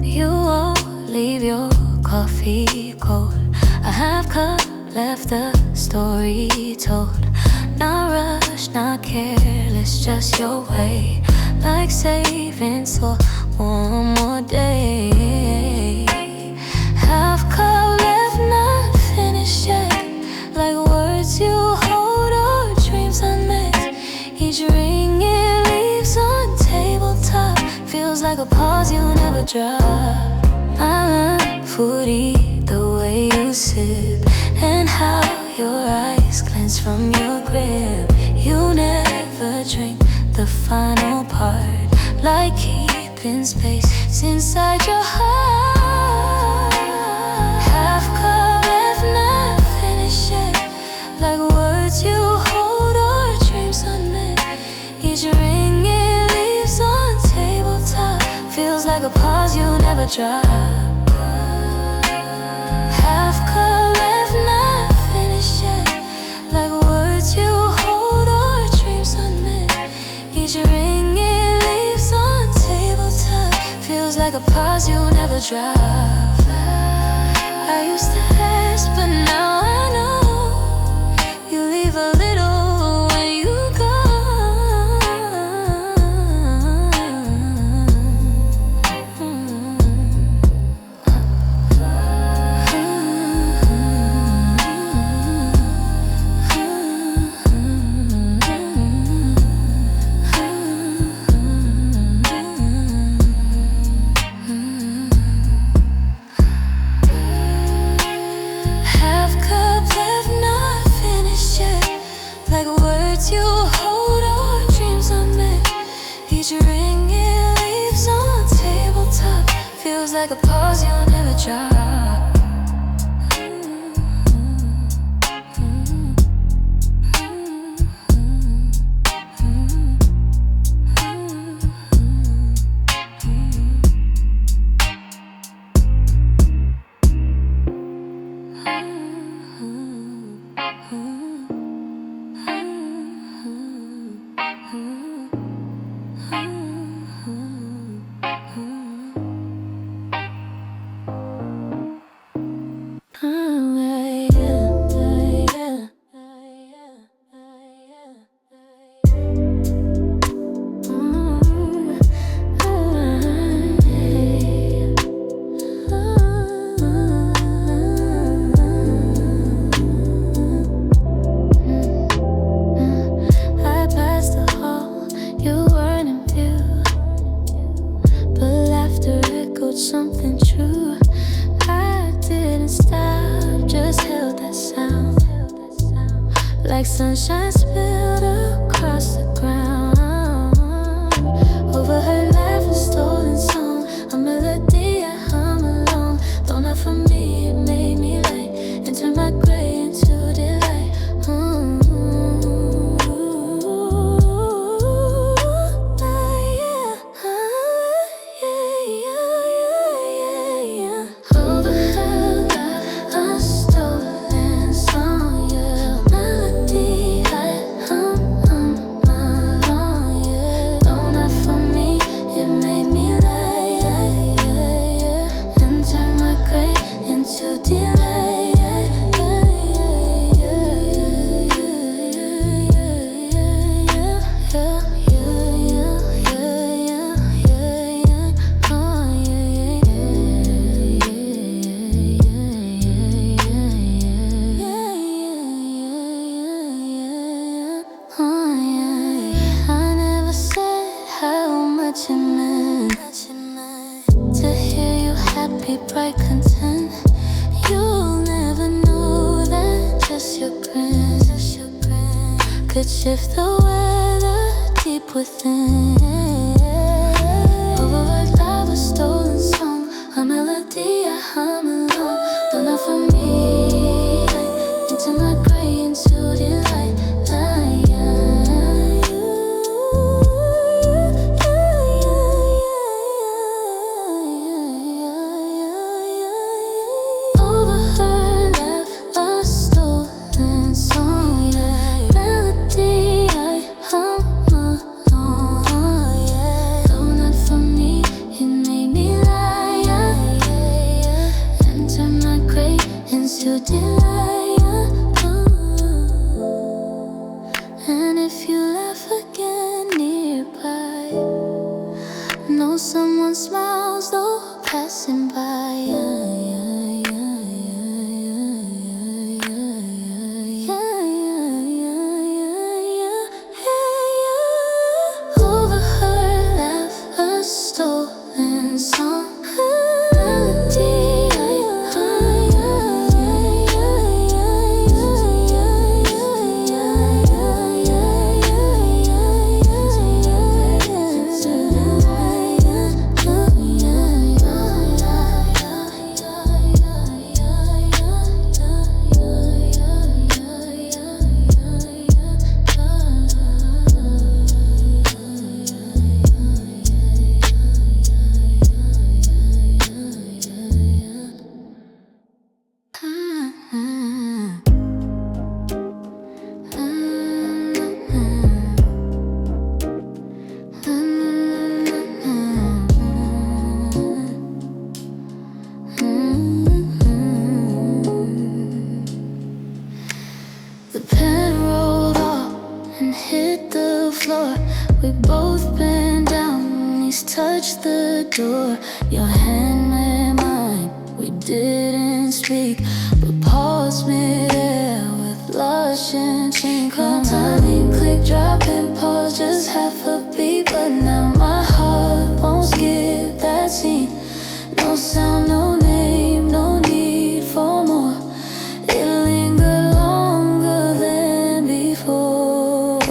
B: You won't leave your coffee cold. A half cup left, a story told. Not rushed, not careless, just your way. Like savings for one more day. Half cup left, not finished yet. Like words you hold or dreams unmet. Each ring it leaves on tabletop feels like a pause you never drop. I learned foodie, the way you sip, and how your eyes glance from your grip. You never drink the final part, like keeping space inside your heart. Half cup left, not finished yet. Like words you hold or dreams unmet. Each ring it leaves on tabletop feels like a pause you never drop. Half cup left, not finished yet. Like words you hold or dreams unmet. Each ring it leaves on tabletop feels like a pause you never drop. I used to ask, but now I know you leave a little when you go. Half cup feels like a pause you'll never drop.
A: Something true. I didn't stop, just held that sound. Like sunshine spilled across the ground. Overheard laugh, a stolen song, a melody I hum along. Though not for me, it made me light and turned my gray into delight. Bright content, you'll never know that just your grin could shift the weather deep within. Overheard loud, a stolen song, a melody I hum along. Though not for me, into my gray, into delight. And if you laugh again nearby, know someone smiles though passing by. Overheard laugh, a stolen song. We both bent down, knees touched the door. Your hand met mine, we didn't speak, but paused midair with blush and twinkle. Timing, click, drop and pause, just half a beat. But now my heart won't skip that scene. No sound, no name, no need for more. It lingered longer than before.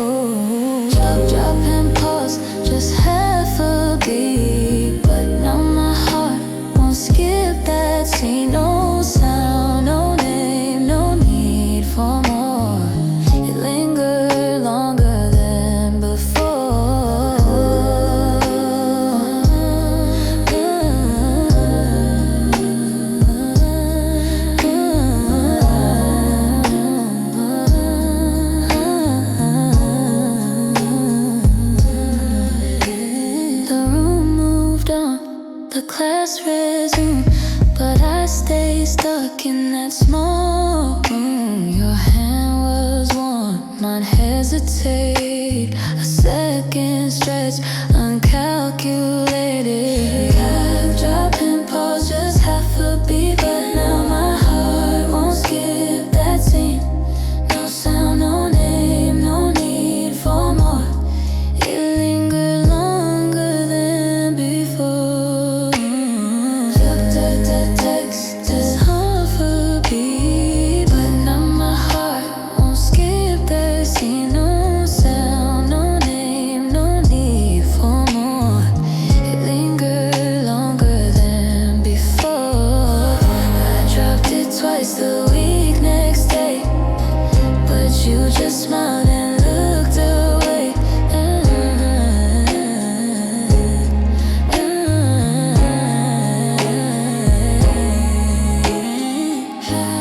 A: Drop and pause, just half a beat. But now my heart won't
B: the class resume, but I stay stuck in that small room. Your hand was warm, not hesitate. A second stretch, uncalculated. I've dropped and paused just half a beat, but now my heart won't skip that scene. No sound, no name, no need for more. It lingered longer than before. Text is half a beat, but now my heart won't skip that scene. No sound, no name, no need for more. It lingered longer than before. I dropped it twice the week next day, but you just smiled and looked away.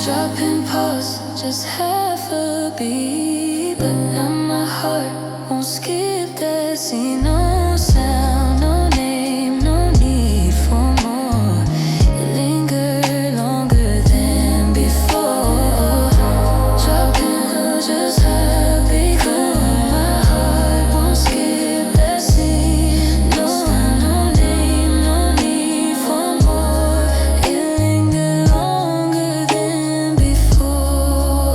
B: Drop and pause, just half a beat, but now my heart won't skip that scene. No sound, no name, no need for more. It lingered longer than before. Drop and just half a beat, but my heart won't skip that scene. No sound, no name, no need for more. It lingered longer than before.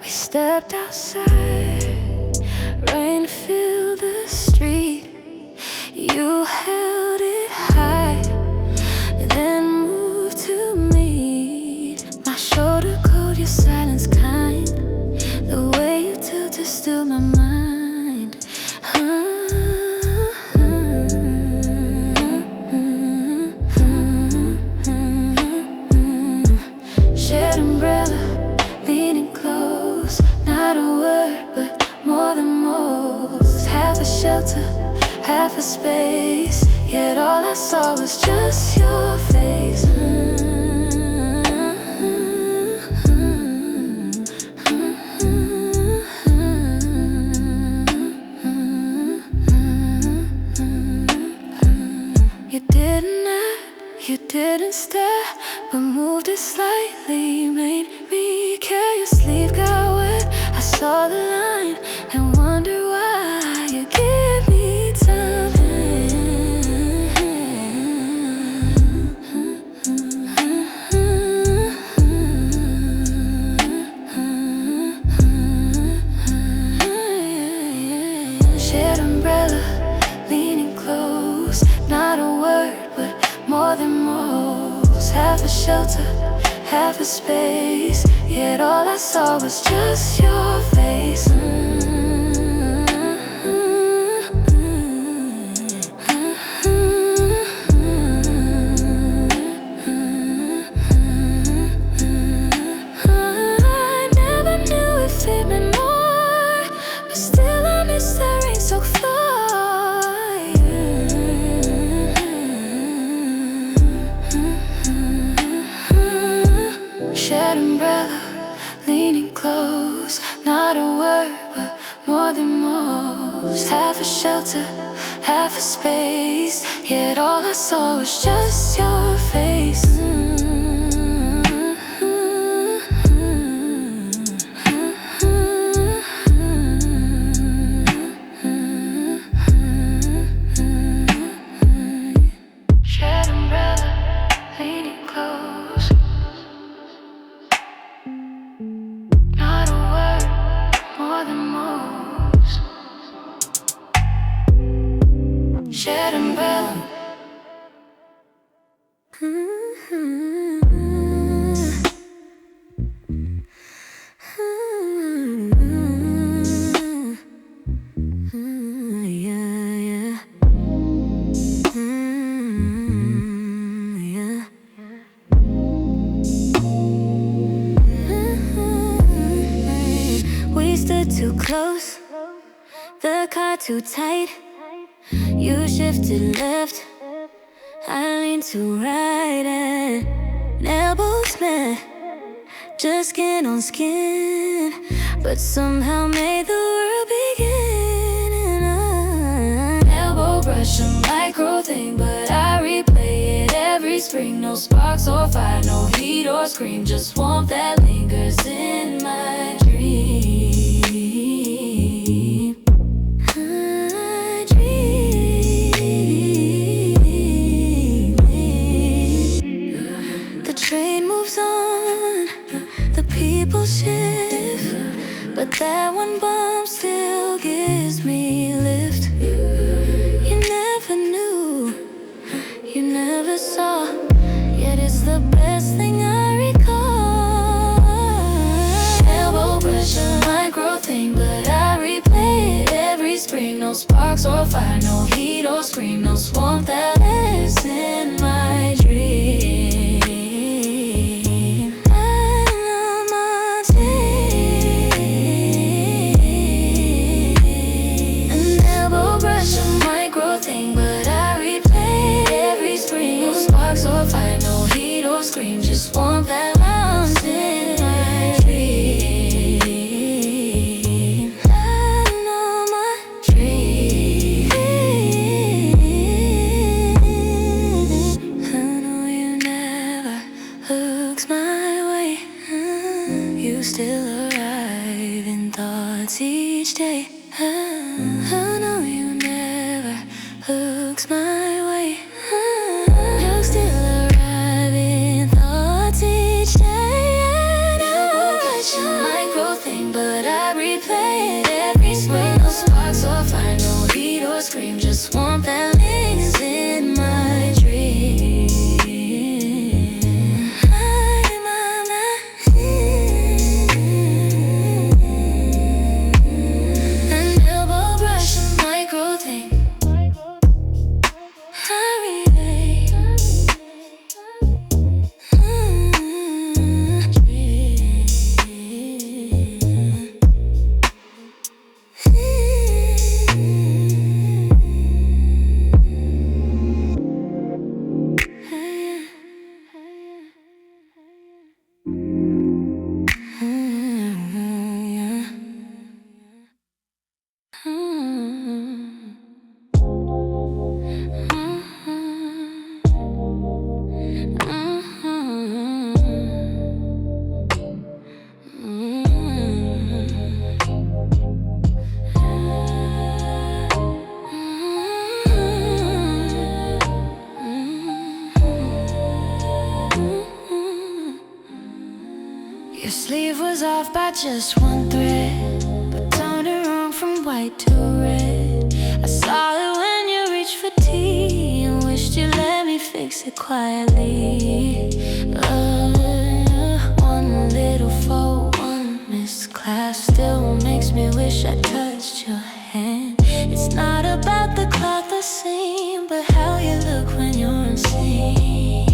B: We stepped outside, rain filled the street. You held it high, then moved to meet my shoulder cold, your silence kind. The way you tilted still my mind. Shared umbrella, leaning close, not a word, but more than most. Half a shelter, half a space, yet all I saw was just your face. You didn't act, you didn't stare, but moved it slightly, made me care. Your sleeve got wet, I saw the line and wonder why you give me time. Shared umbrella, leaning close, not a word, but more than most. Half a shelter, half a space, yet all I saw was just your face. I never knew if it meant more, but still I miss that rain so far. Shared umbrella, leaning close, not a word, but more than most. Half a shelter, half a space, yet all I saw was just your face. Shared umbrella, leaning close, not a word, more than most. Shared umbrella.
A: too tight. You shifted left, I leaned to right, and elbows met, just skin on skin, but somehow made the world begin. And I elbow brush a micro thing, but I replay it every spring. No sparks or fire, no heat or scream, just warmth that lingers in my dream. The train moves on, the people shift, but that one bump still gives me lift. You never knew, you never saw, yet it's the best thing I recall. Elbow brush a micro thing, but I replay it every spring. No sparks or fire, no heat or scream, no swamp that lives in my dream. Scream, just want that round in my dream. I know my dream. I know you never looks my way. You still arrive in thoughts each day. I know you never looks my way. You still each day. Micro thing, but I replay it every spring. No sparks or fire, no heat or scream, just warmth that lingers in my dream. An elbow brush, a micro thing. I relay. Your sleeve was off by just one thread, but turned it wrong from white to red. I saw it when you reached for tea and wished you let me fix it quietly. One little fold, one missed class still makes me wish I touched your hand. It's not about the cloth or seam, but how you look when you're unseen.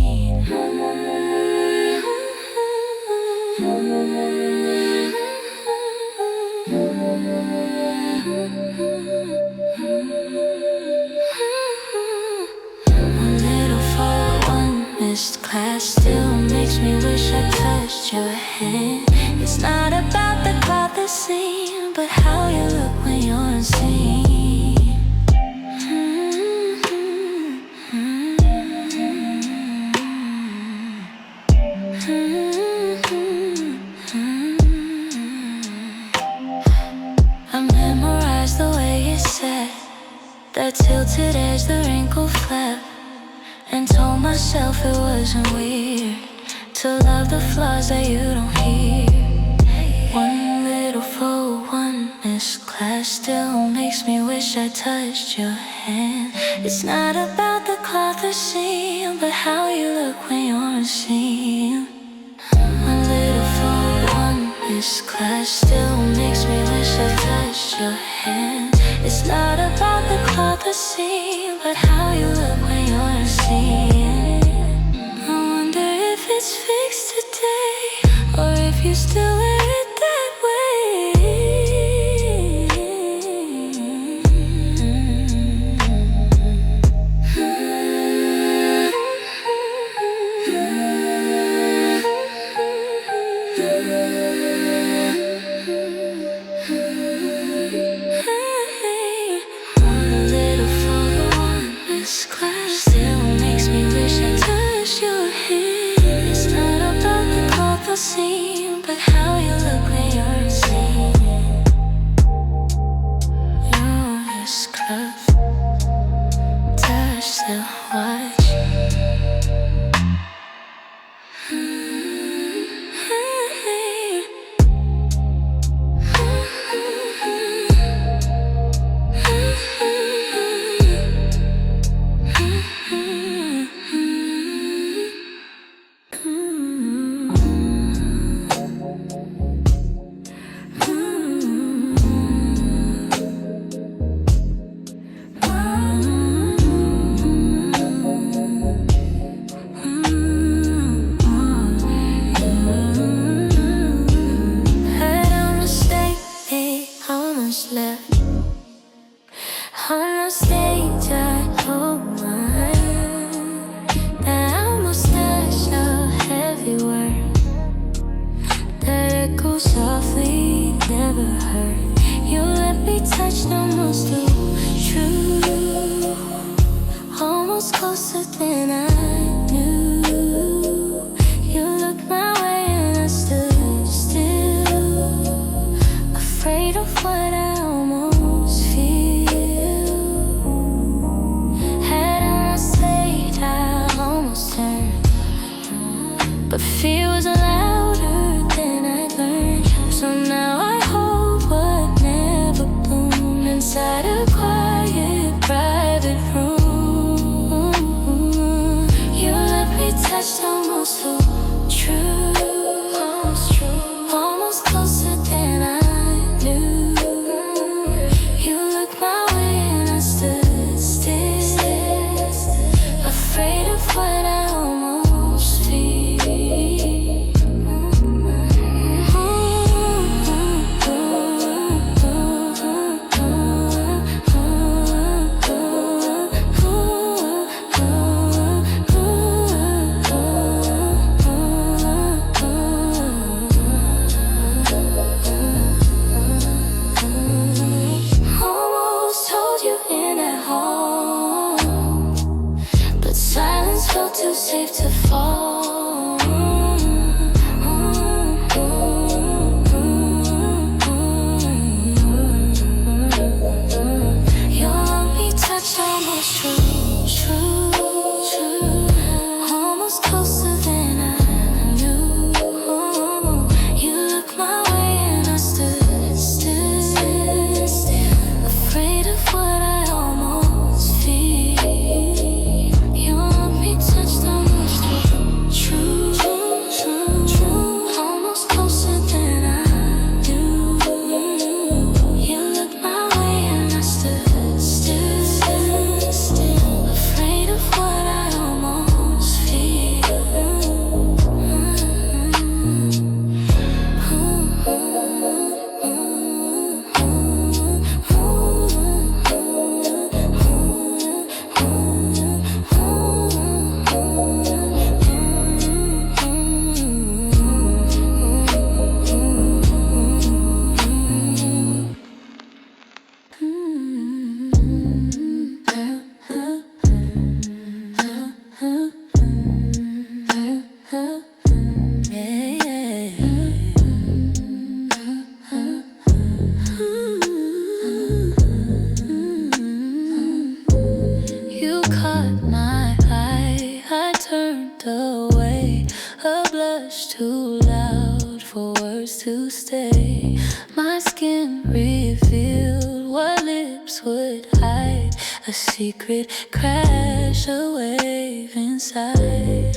A: One little fold, one missed class still makes me wish I touched your hand. It's not about the cloth or seam, but how you look when you're unseen. I memorized the way you said that tilted edge, the wrinkled flap, and told myself it wasn't weird to love the flaws that you don't hear. One little fold, one missed class still makes me wish I touched your hand. It's not about the cloth or seam, but how you look when you're unseen. One little fold, one missed class still makes me wish I touched your hand. It's not about the cloth or seam, but how you look when you're unseen. I wonder if it's fixed today, or if you still wear it that way.
B: hurt. You let me touch almost too true, almost closer than I knew. You looked my way and I stood still, afraid of what I almost feel. Had I stayed, I almost turned, but fear was louder than I'd learned. So now I hold what never bloomed inside a quiet, private room. You let me touch almost too true, almost closer than I knew. You looked my way and I stood still, afraid of what I almost feel. Almost told you in at home, but silence felt too safe to fall. Your lonely touch almost true, almost closer than I knew. You looked my way and I stood still, afraid of what I almost feel. You let me touch almost too true, almost closer than I knew. You looked my way and I stood still, afraid of what I almost feel. You caught my eye, I turned away, a blush too loud for words to stay. My skin revealed what lips would hide, a secret crash, a wave inside.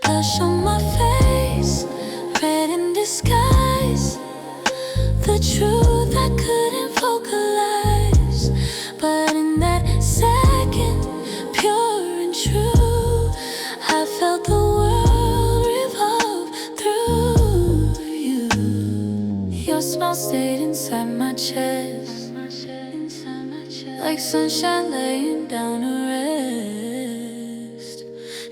B: Blush on my face, red in disguise, the truth I couldn't vocalize. But in that second, pure and true, I felt the world revolve through you. Your smile stayed inside my chest, like sunshine laying down to rest.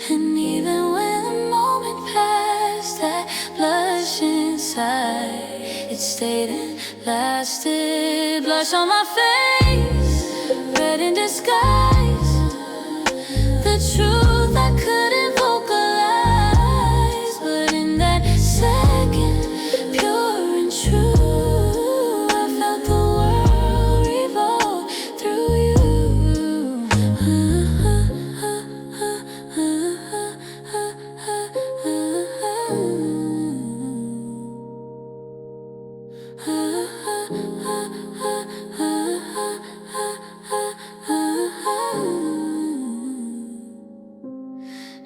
B: And even when the moment passed, that blush inside, it stayed and lasted. Blush on my face, red in disguise, the truth I couldn't vocalize. But in that second, pure and true, I felt the world revolve through you.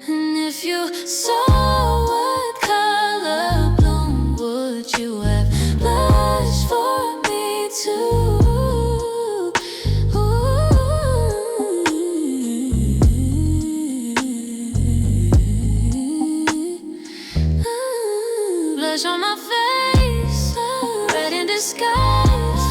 B: And if you saw what color bloom, would you have blushed for me too? Blush on my face, red in disguise,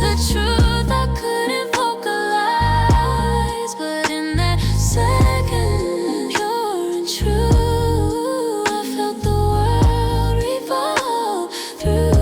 B: the truth I couldn't vocalize. But in that second, pure and true, I felt the world revolve through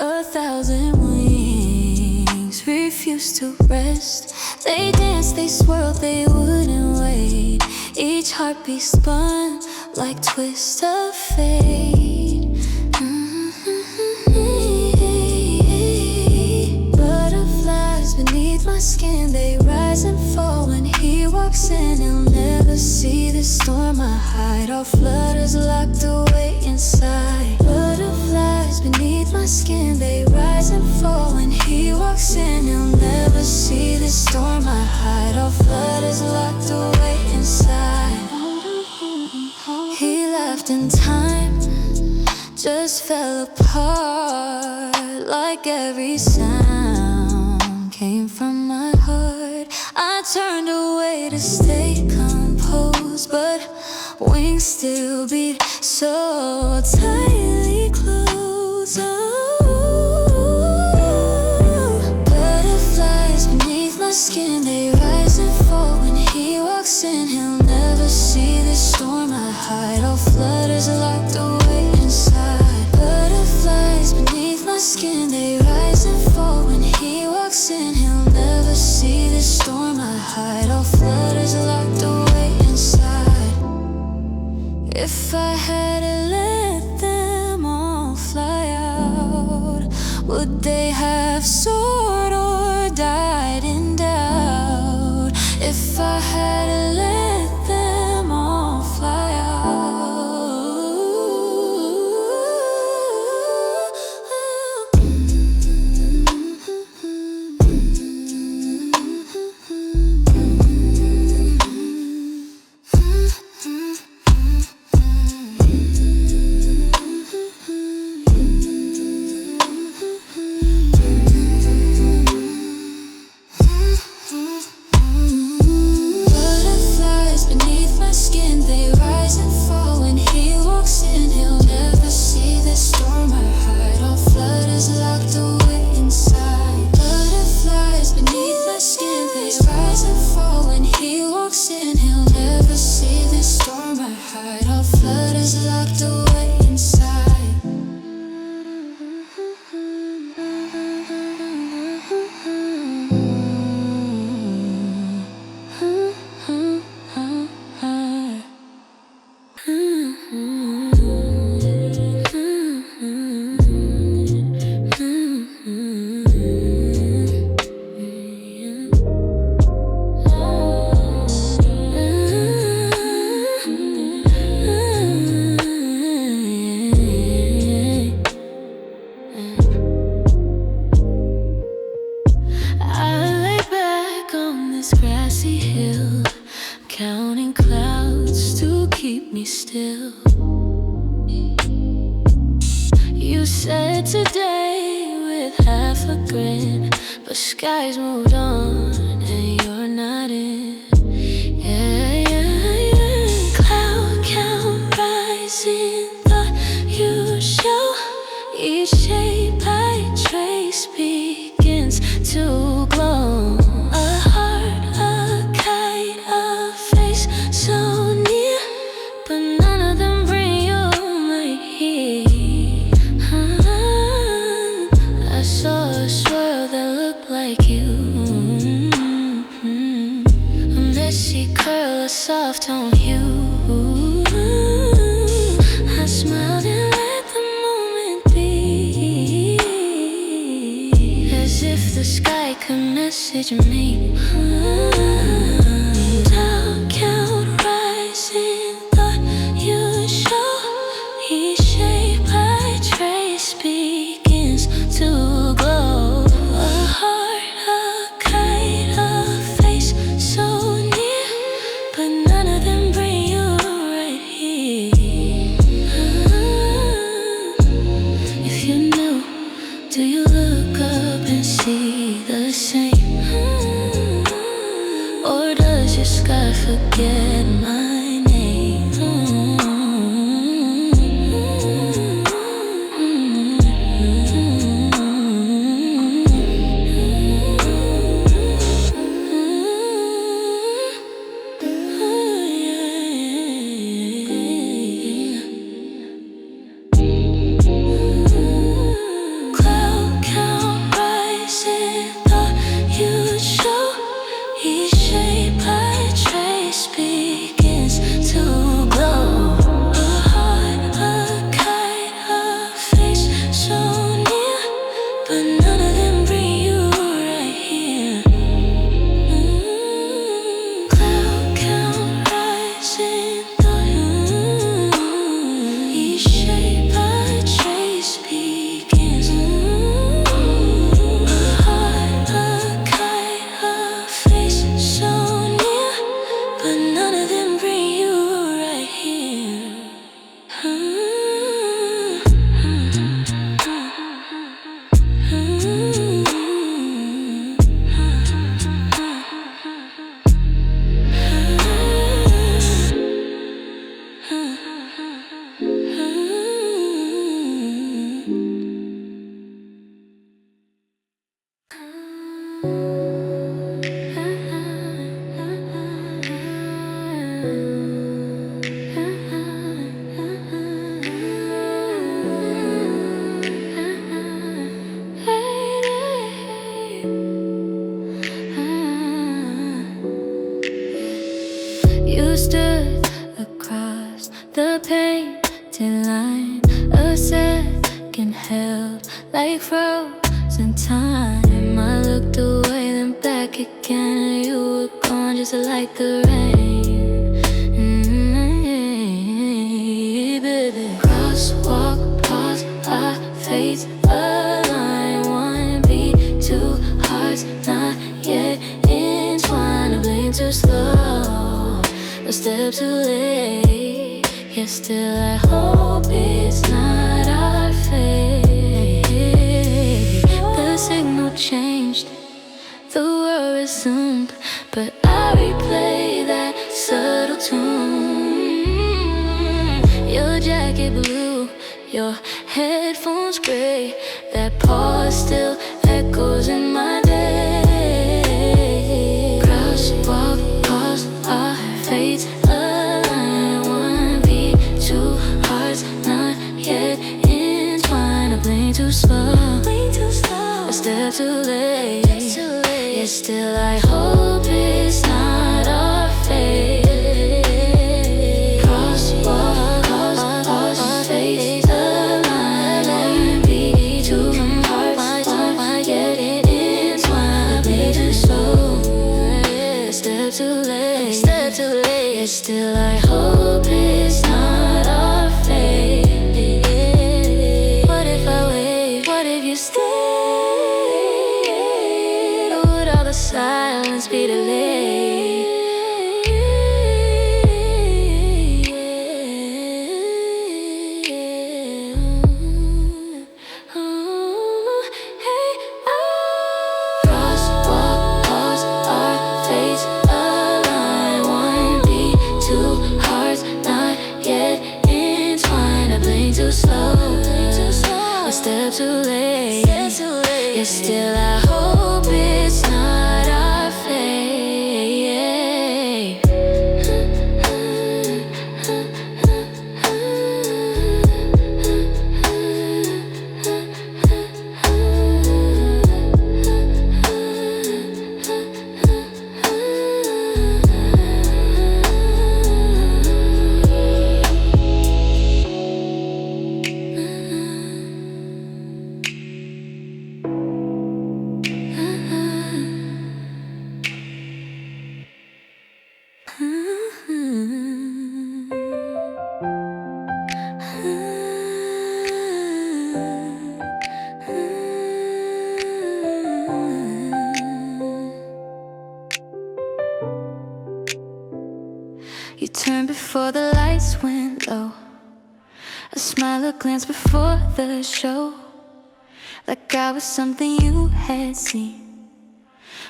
B: 1,000 wings refuse to rest. They danced, they swirled, they wouldn't wait. Each heartbeat spun like twists of fate. Butterflies beneath my skin, they rise and fall when he walks in. He'll never see the storm I hide. All flutters locked away inside. Butterflies beneath my skin, they rise and fall when he walks in. He'll never see the storm I hide. All flutters locked away inside. He laughed and time just fell apart, like every sound came from my heart. I turned away to stay composed, but wings still beat so tightly closed. Butterflies beneath my skin, they rise and fall when he walks in. He'll never see the storm I hide. All flutters locked away inside. Butterflies beneath my skin, they rise and fall when he walks in. He'll never see the storm I hide. All flutters locked away inside. If I hadn't let them all fly out, would they have soared or died in doubt? If I hadn't let them all fly out. Butterflies beneath my skin, they rise and fall when he walks in. He'll never see the storm I hide. All flutters locked away inside. Butterflies beneath my skin, they rise and fall when he walks in. He'll never see the storm I hide. All flutters locked away inside. I lay back on this grassy hill, counting clouds to keep me still. You said today with half a grin, but skies moved on and you're not in. Yeah, yeah, yeah. Cloud count rising, thought you show. Each shape I trace begins to glow. A heart, a kite, a face so near, but none of them bring you right here. I saw a swirl that looked like you. A messy curl, a soft on hue. I smiled and let the moment be, as if the sky could message me. Cloud count rising, thought you show. Each shape I trace begins to glow. A heart, a kite, a face so near, but none of them bring you right here. If you knew, do you look up and see the same? Or does your sky forget my name? Cloud like frozen time. I looked away, then back again. You were gone just like the rain. Baby. Crosswalk, pause, our fates align. One beat, two hearts, not yet entwined. A blink too slow, a step too late. Yet still I hope it's not our fate. The signal changed, the world resumed, but I replay that subtle tune. Your jacket blue, your headphones gray. That pause still echoes in my day. Crosswalk, pause, our fates align. One beat, two hearts, not yet entwined. A blink too slow, a step too late. Yet still I hope it's not our fate. Crosswalk, pause, our fates align. One beat, two hearts, not yet entwined. A blink too slow, a step too late. Yet still I hope it's not our fate. What if I wait? What if you stay? Or would all the silence be delayed? Crosswalk, pause, our fates align. One beat, two hearts, not yet entwined. A blink too slow, a step too late. Yet still I hope it's not our fate. You turned before the lights went low. A smile, a glance before the show. Like I was something you had seen,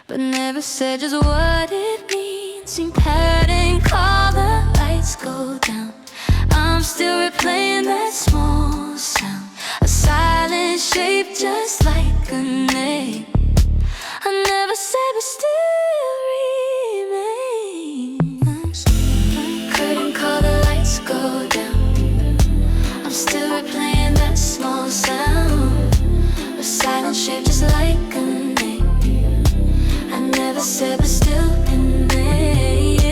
B: but never said just what it means. You hadn't called, the lights go down. I'm still replaying that small sound. A silent shape just like a name. I never said but still remains. Couldn't call, the lights go down. I'm still replaying that small sound. A silent shape just like a name. I never said but still remains.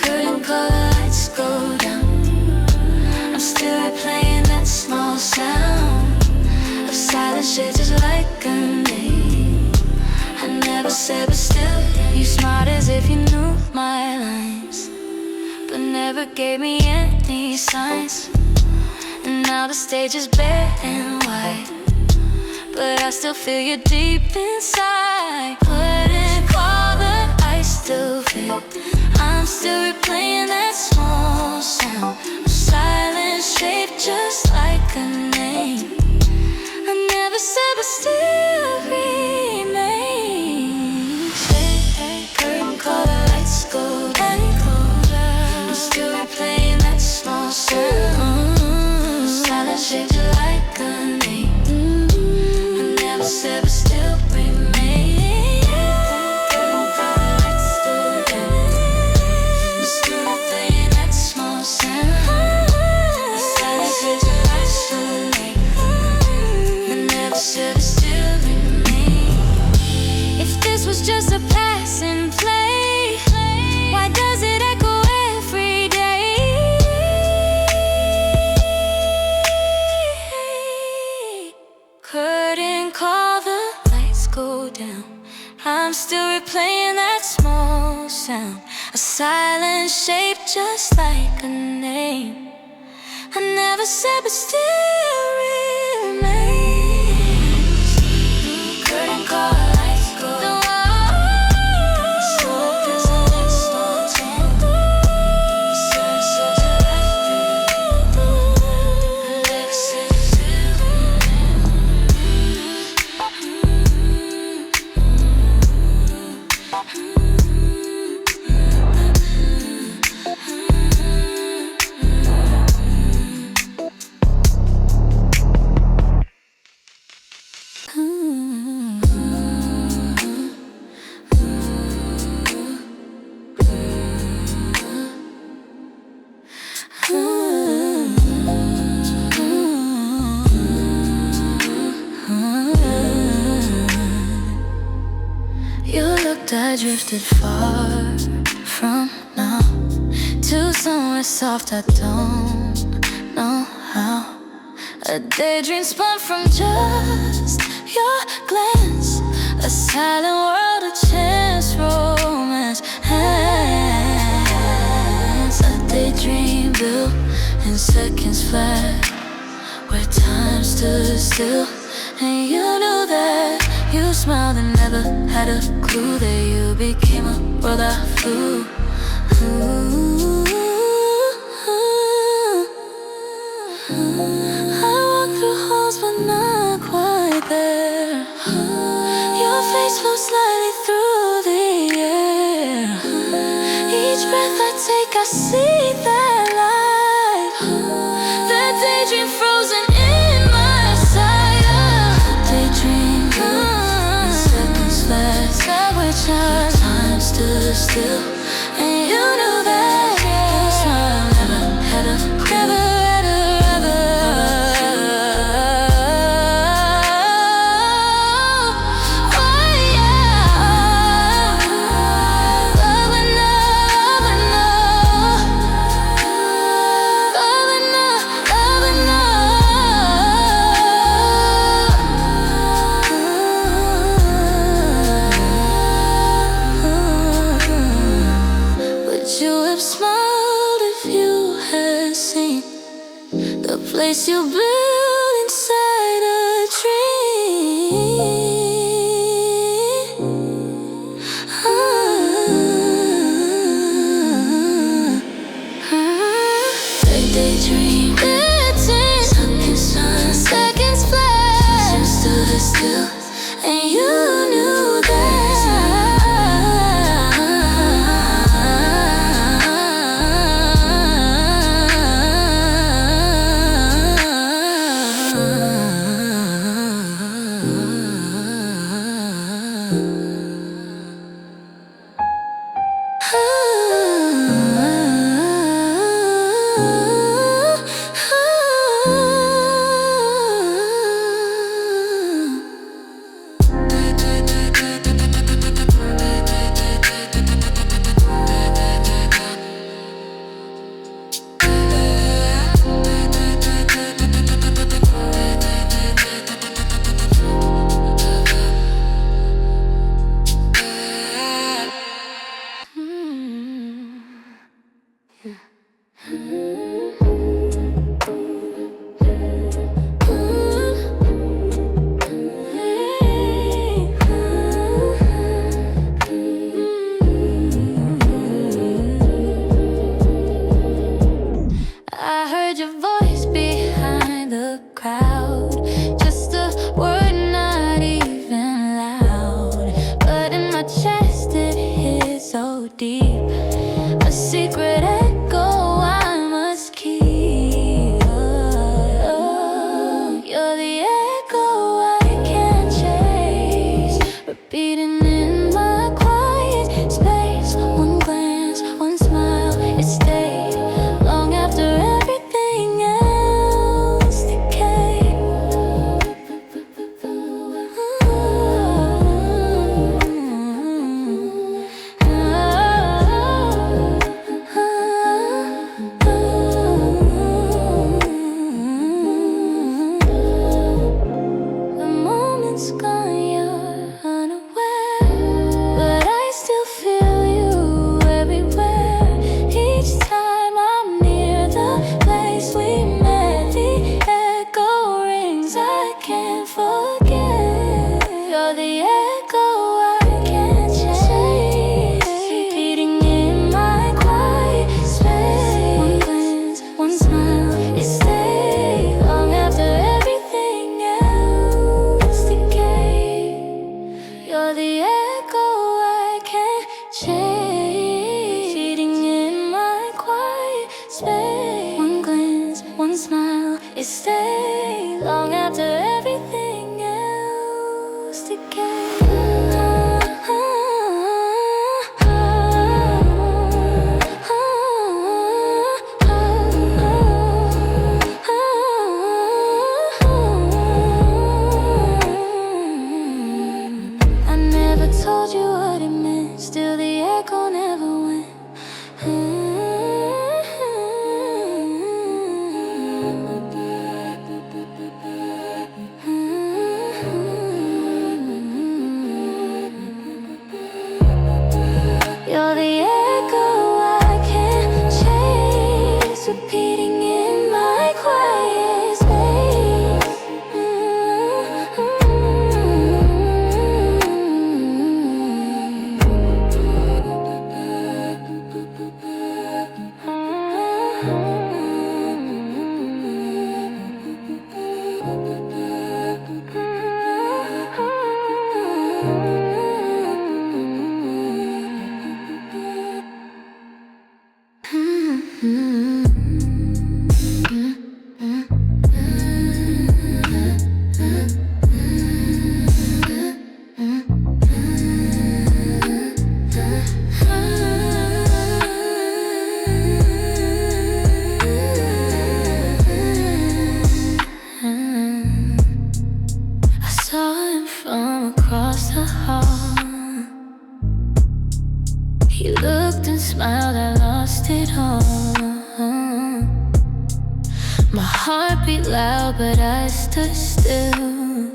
B: Couldn't call, the lights go down. I'm still replaying that small sound. A silent shape just like a name. I never said but still. You smiled as if you knew my lines, but never gave me any signs. And now the stage is bare and wide, but I still feel you deep inside. Wouldn't call, but I still feel. I'm still replaying that small sound. A silent shape just like a name. I never said but still remains. Curtain call, the lights go down. I'm still replaying that small sound. Silent shape just like a name. I never said but still remains. Curtain call, the lights go down. I'm still replaying that small sound. Silent shape just like a name. I never said but still remains. If this was just a passing play, why does it echo every day? Could couldn't call the lights go down. I'm still replaying that small sound, a silent shape just like a name I never said but still remains. Couldn't call the lights go down. Smoke is a next long tango. Sun sets a light through. Legacy I drifted far from now to somewhere soft, I don't know how. A daydream spun from just your glance, a silent world, a chance, romance has. A daydream built in seconds flat, where time stood still, and you knew that. You smiled and never had a clue that you became a world I flew. I walked through halls but not quite there. Your face flows slightly through the air. Each breath I take I see that light, that daydream frozen in my sight. Daydream subway charge, time stood still, and you knew that. You smiled, never had a never had a oh yeah. Love and love and love and love and would you have smiled if you had seen the place you built inside a dream? Daydream, sunken sun, seconds flash, you stood still, and you knew that. saw him from across the hall. He looked and smiled, I lost it all. My heart beat loud, but I stood still,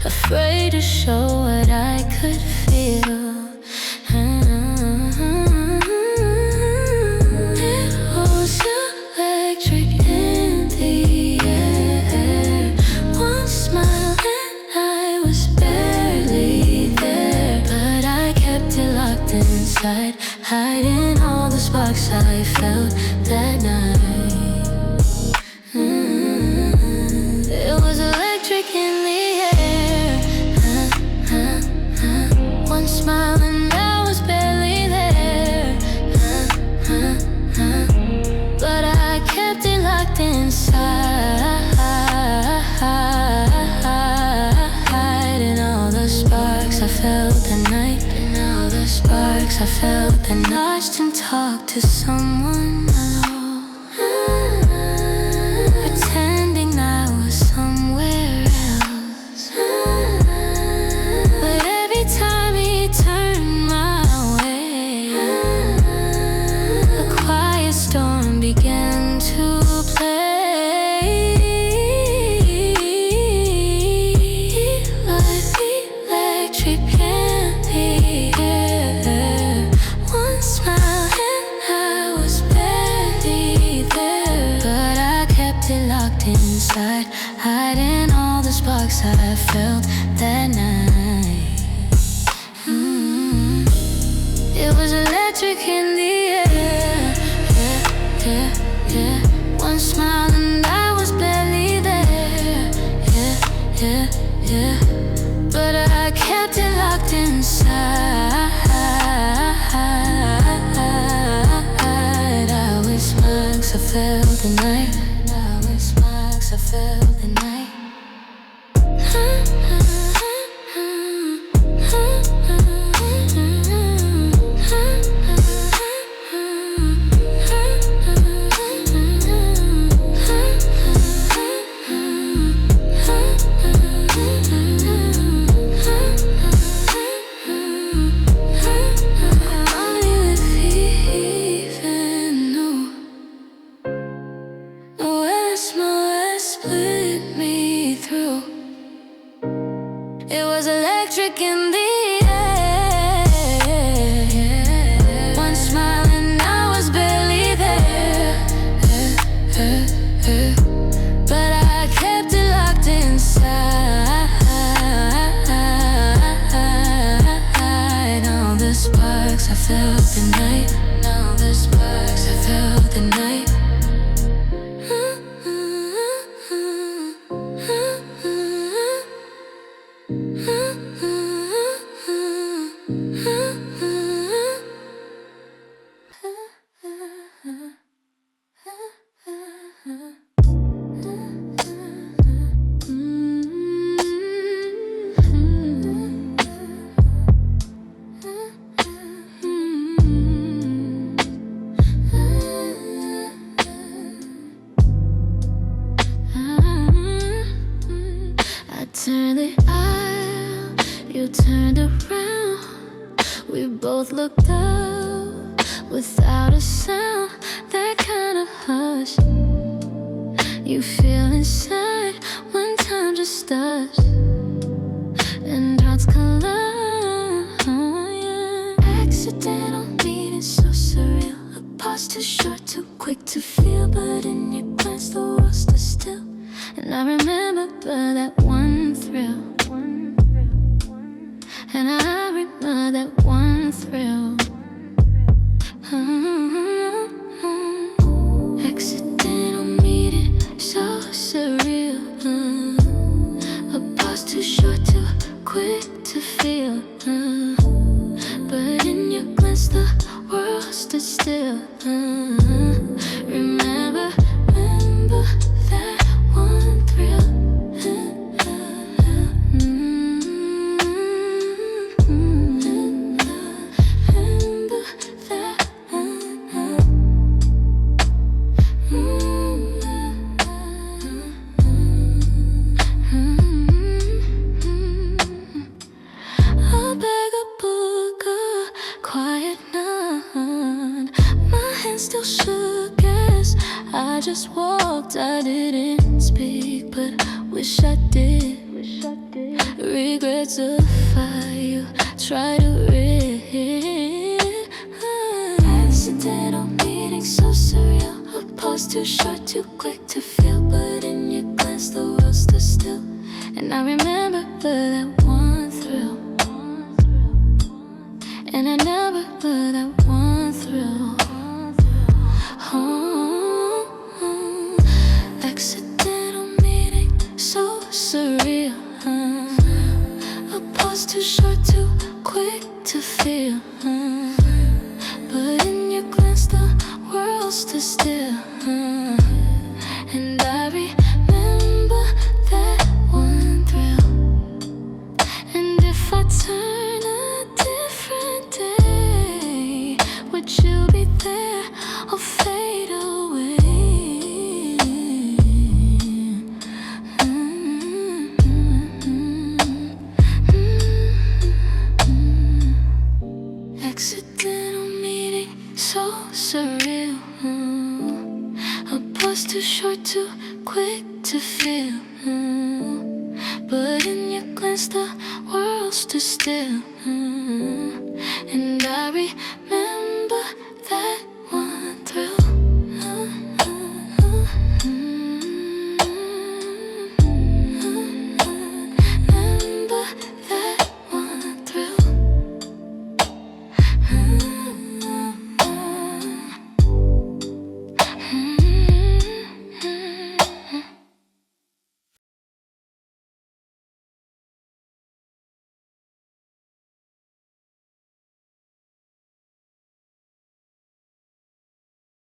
B: afraid to show what I could feel. It was electric in the air. One smile and I was barely there, but I kept it locked inside, hiding all the sparks I felt that night. It was electric in the air. One smile and I was barely there, but I kept it locked inside, and all the sparks I felt that night, and all the sparks I felt that night. Watched and talked to someone pretending I was somewhere else, but every time he turned my way, a quiet storm began to play. Like electric in the air. One smile and I was barely there, but I kept it locked inside, hiding all the sparks I felt that night. It was electric in the air. One smile and I was barely there. But I kept it locked inside. I was sparks I felt the night. I was sparks I felt the night. Split me through. It was electric in the air. One smile and I was barely there, but I kept it locked inside. All the sparks I felt the night. All the sparks I felt the night. Turned the aisle, you turned around. We both looked up without a sound. That kind of hush you feel inside when time just stops and hearts collide. Accidental meaning so surreal. A pause too short, too quick to feel, but in your glance the world stood still. And I remember that one thrill, and I remember that one thrill. Accidental meeting, so surreal. A pause too short, too quick to feel, but in your glance the world stood still. Remember that one thrill. just walked, I didn't speak, but wish I did. Regrets of fire you try to rid. Accidental meeting, so surreal. A pause too short, too quick to feel, but in your glance the world stood still. And I remember that one thrill, and I never let that one thrill. Accidental meeting, so surreal. A pause too short, too quick to feel. But in your glance the world stood still. And I remember that one thrill. And if I turn a different day, would you be there or fade away? Accidental meeting, so surreal. A pause too short, too quick to feel. But in your glance the world stood still. And I remember